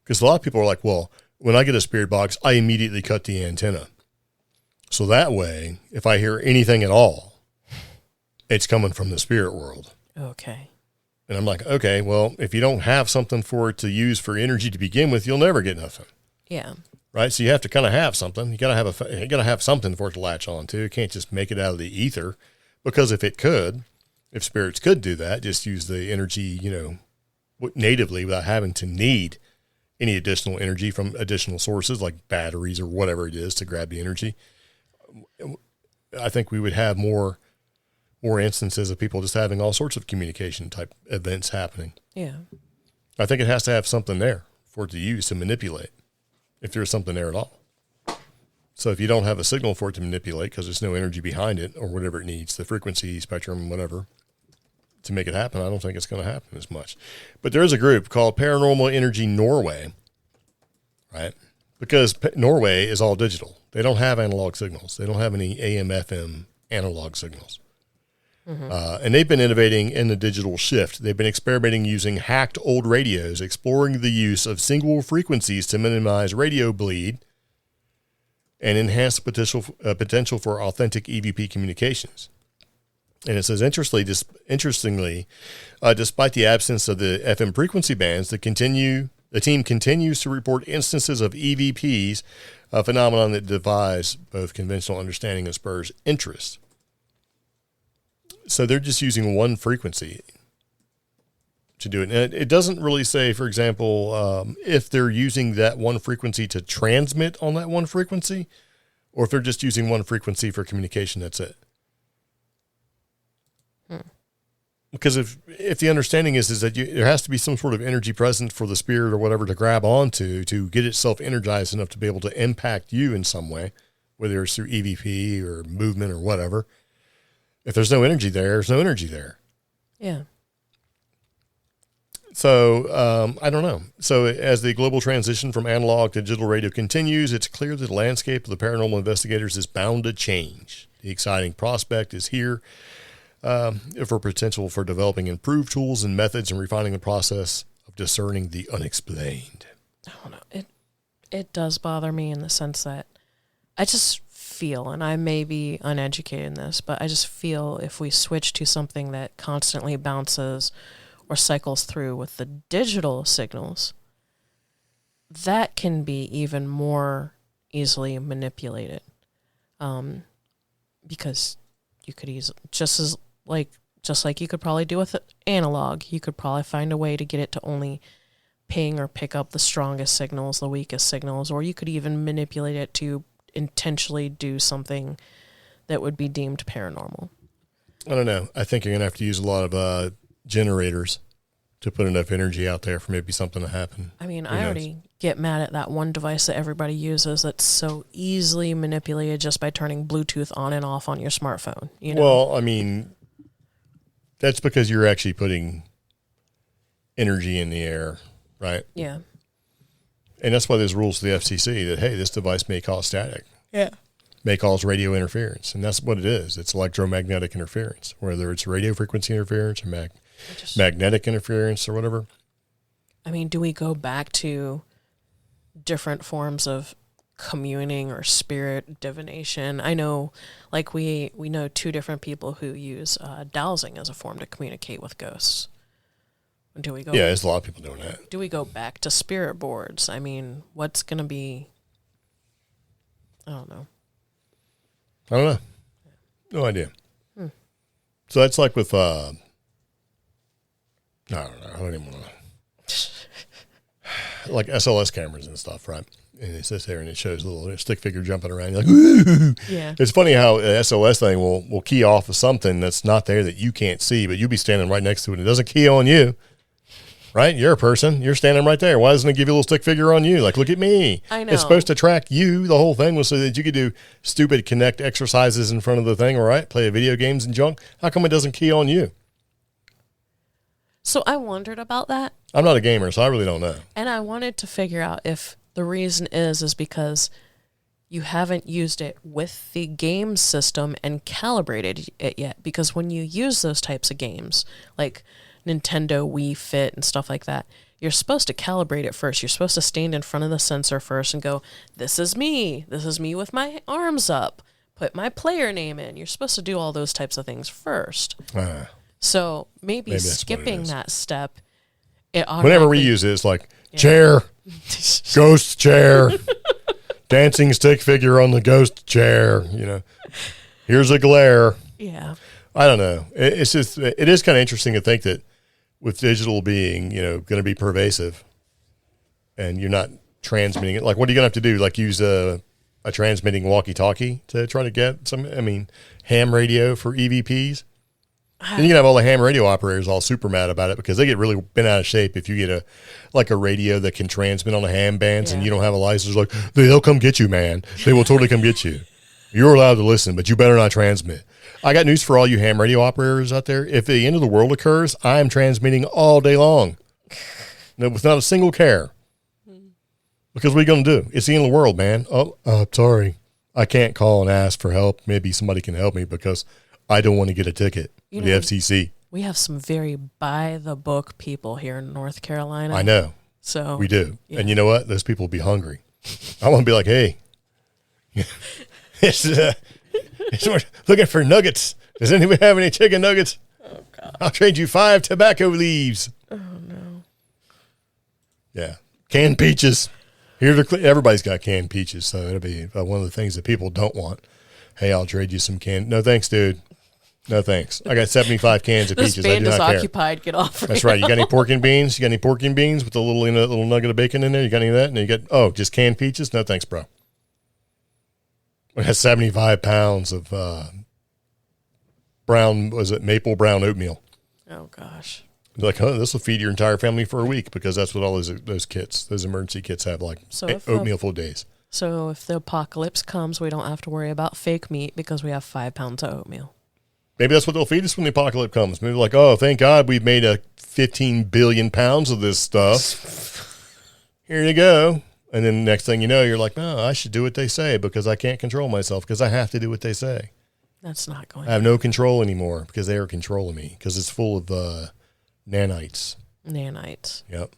Because a lot of people are like, well, when I get a spirit box, I immediately cut the antenna. So that way, if I hear anything at all, it's coming from the spirit world. Okay. And I'm like, okay, well, if you don't have something for it to use for energy to begin with, you'll never get nothing. Yeah. Right? So you have to kind of have something. You got to have something for it to latch on to. You can't just make it out of the ether, because if spirits could do that, just use the energy, natively without having to need any additional energy from additional sources like batteries or whatever it is to grab the energy, I think we would have more instances of people just having all sorts of communication type events happening. Yeah. I think it has to have something there for it to use to manipulate, if there's something there at all. So if you don't have a signal for it to manipulate because there's no energy behind it or whatever it needs, the frequency spectrum, whatever, to make it happen, I don't think it's going to happen as much. But there is a group called Paranormal Energy Norway, right? Because Norway is all digital. They don't have analog signals. They don't have any AM/FM analog signals. Mm-hmm. And they've been innovating in the digital shift. They've been experimenting using hacked old radios, exploring the use of single frequencies to minimize radio bleed and enhance the potential for authentic EVP communications. And it says, interestingly, despite the absence of the FM frequency bands, the team continues to report instances of EVPs, a phenomenon that defies both conventional understanding and spurs interest. So they're just using one frequency to do it. And it doesn't really say, for example, if they're using that one frequency to transmit on that one frequency, or if they're just using one frequency for communication, that's it. Because if the understanding is that there has to be some sort of energy present for the spirit or whatever to grab onto to get itself energized enough to be able to impact you in some way, whether it's through EVP or movement or whatever. If there's no energy there, there's no energy there. Yeah. So I don't know. So as the global transition from analog to digital radio continues, it's clear that the landscape of the paranormal investigators is bound to change. The exciting prospect is here. For potential for developing improved tools and methods and refining the process of discerning the unexplained. I don't know. It does bother me in the sense that I just feel, and I may be uneducated in this, but I just feel if we switch to something that constantly bounces or cycles through with the digital signals, that can be even more easily manipulated. Because you could just like you could probably do with analog, you could probably find a way to get it to only ping or pick up the strongest signals, the weakest signals, or you could even manipulate it to intentionally do something that would be deemed paranormal. I don't know. I think you're going to have to use a lot of generators to put enough energy out there for maybe something to happen. I mean, I already get mad at that one device that everybody uses that's so easily manipulated just by turning Bluetooth on and off on your smartphone. You know? Well, I mean, that's because you're actually putting energy in the air, right? Yeah. And that's why there's rules to the FCC that, hey, this device may cause static. Yeah. May cause radio interference. And that's what it is. It's electromagnetic interference, whether it's radio frequency interference or magnetic interference or whatever. I mean, do we go back to different forms of communing or spirit divination. I know, like, we know two different people who use dowsing as a form to communicate with ghosts. Do we go? Yeah, there's a lot of people doing that. Do we go back to spirit boards? I mean, what's going to be... I don't know. No idea. So that's like with... I don't know. I don't even want to... like SLS cameras and stuff, right? And it sits there and it shows a little stick figure jumping around. You're like, ooh. Yeah. It's funny how the SLS thing will key off of something that's not there that you can't see, but you'll be standing right next to it. It doesn't key on you, right? You're a person. You're standing right there. Why doesn't it give you a little stick figure on you? Like, look at me. I know. It's supposed to track you. The whole thing was so that you could do stupid Connect exercises in front of the thing, all right? Play video games and junk. How come it doesn't key on you? So I wondered about that. I'm not a gamer, so I really don't know. And I wanted to figure out if the reason is because you haven't used it with the game system and calibrated it yet. Because when you use those types of games, like Nintendo Wii Fit and stuff like that, you're supposed to calibrate it first. You're supposed to stand in front of the sensor first and go, this is me. This is me with my arms up. Put my player name in. You're supposed to do all those types of things first. So maybe skipping that step. Whenever we use it, it's like chair, ghost chair, dancing stick figure on the ghost chair. You know, here's a glare. Yeah. I don't know. It's just, it is kind of interesting to think that with digital being, you know, going to be pervasive and you're not transmitting it. Like, what are you going to have to do? Like, use a transmitting walkie-talkie to try to get some, ham radio for EVPs? Then you can have all the ham radio operators all super mad about it because they get really bent out of shape if you get a radio that can transmit on the ham bands and you don't have a license. Like, they'll come get you, man. They will totally come get you. You're allowed to listen, but you better not transmit. I got news for all you ham radio operators out there. If the end of the world occurs, I am transmitting all day long. With not a single care. Because what are you going to do? It's the end of the world, man. Oh, sorry. I can't call and ask for help. Maybe somebody can help me because I don't want to get a ticket. The FCC. We have some very by-the-book people here in North Carolina. I know. So we do. Yeah. And you know what? Those people will be hungry. I want to be like, hey, it's looking for nuggets. Does anybody have any chicken nuggets? Oh, God. I'll trade you 5 tobacco leaves. Oh, no. Yeah. Canned peaches. Everybody's got canned peaches, so it'll be one of the things that people don't want. Hey, I'll trade you some canned. No, thanks, dude. No, thanks. I got 75 cans of peaches. This band I do is not occupied. Care. Get off. That's right. You got any pork and beans? You got any pork and beans with a little nugget of bacon in there? You got any of that? And you got, just canned peaches? No, thanks, bro. We had 75 pounds of maple brown oatmeal. Oh, gosh. They're like, this will feed your entire family for a week because that's what all those kits, those emergency kits have, like oatmeal full days. So if the apocalypse comes, we don't have to worry about fake meat because we have 5 pounds of oatmeal. Maybe that's what they'll feed us when the apocalypse comes. Maybe like, oh, thank God we've made 15 billion pounds of this stuff. Here you go. And then next thing you know, you're like, no, I should do what they say because I can't control myself because I have to do what they say. That's not going I have no control anymore because they are controlling me because it's full of nanites. Nanites. Yep.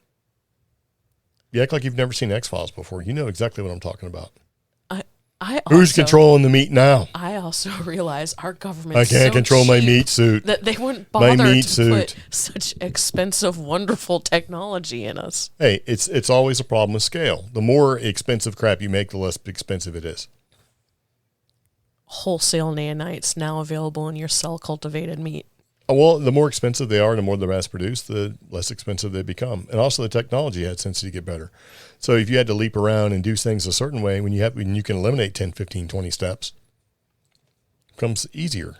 You act like you've never seen X-Files before. You know exactly what I'm talking about. Who's controlling the meat now? I also realize our government. I can't control my meat suit. That they wouldn't bother to put such expensive, wonderful technology in us. Hey, it's always a problem with scale. The more expensive crap you make, the less expensive it is. Wholesale nanites now available in your cell-cultivated meat. Well, the more expensive they are, the more they're mass-produced, the less expensive they become. And also the technology had tendency to get better. So if you had to leap around and do things a certain way, when you can eliminate 10, 15, 20 steps, it becomes easier.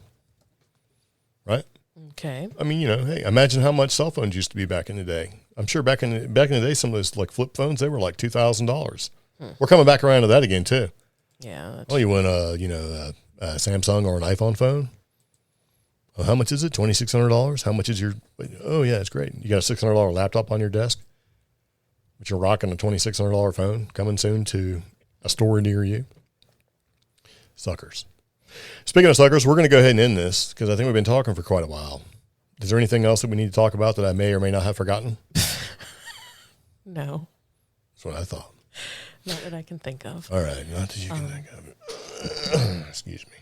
Right? Okay. Hey, imagine how much cell phones used to be back in the day. I'm sure back in the day, some of those like flip phones, they were like $2,000. We're coming back around to that again too. Yeah. You want a Samsung or an iPhone phone? Well, how much is it? $2,600? How much is your? Oh yeah, it's great. You got a $600 laptop on your desk, but you're rocking a $2,600 phone. Coming soon to a store near you. Suckers. Speaking of suckers, we're going to go ahead and end this because I think we've been talking for quite a while. Is there anything else that we need to talk about that I may or may not have forgotten? No. That's what I thought. Not that I can think of. All right, not that you can think of it. Excuse me.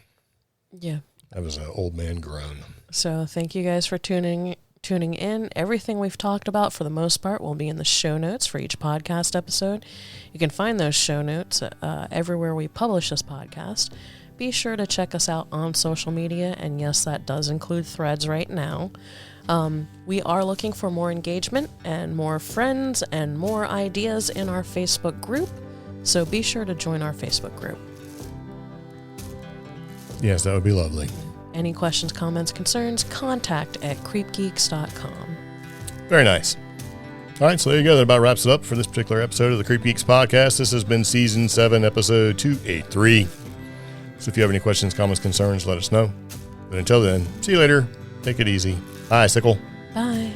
Yeah. That was an old man groan. So thank you guys for tuning in. Everything we've talked about, for the most part, will be in the show notes for each podcast episode. You can find those show notes everywhere we publish this podcast. Be sure to check us out on social media, and yes, that does include Threads right now. We are looking for more engagement and more friends and more ideas in our Facebook group, so be sure to join our Facebook group. Yes, that would be lovely. Any questions, comments, concerns, contact at CreepGeeks.com. Very nice. All right, so there you go. That about wraps it up for this particular episode of the CreepGeeks Podcast. This has been Season 7, Episode 283. So if you have any questions, comments, concerns, let us know. But until then, see you later. Take it easy. Bye, Sickle. Bye.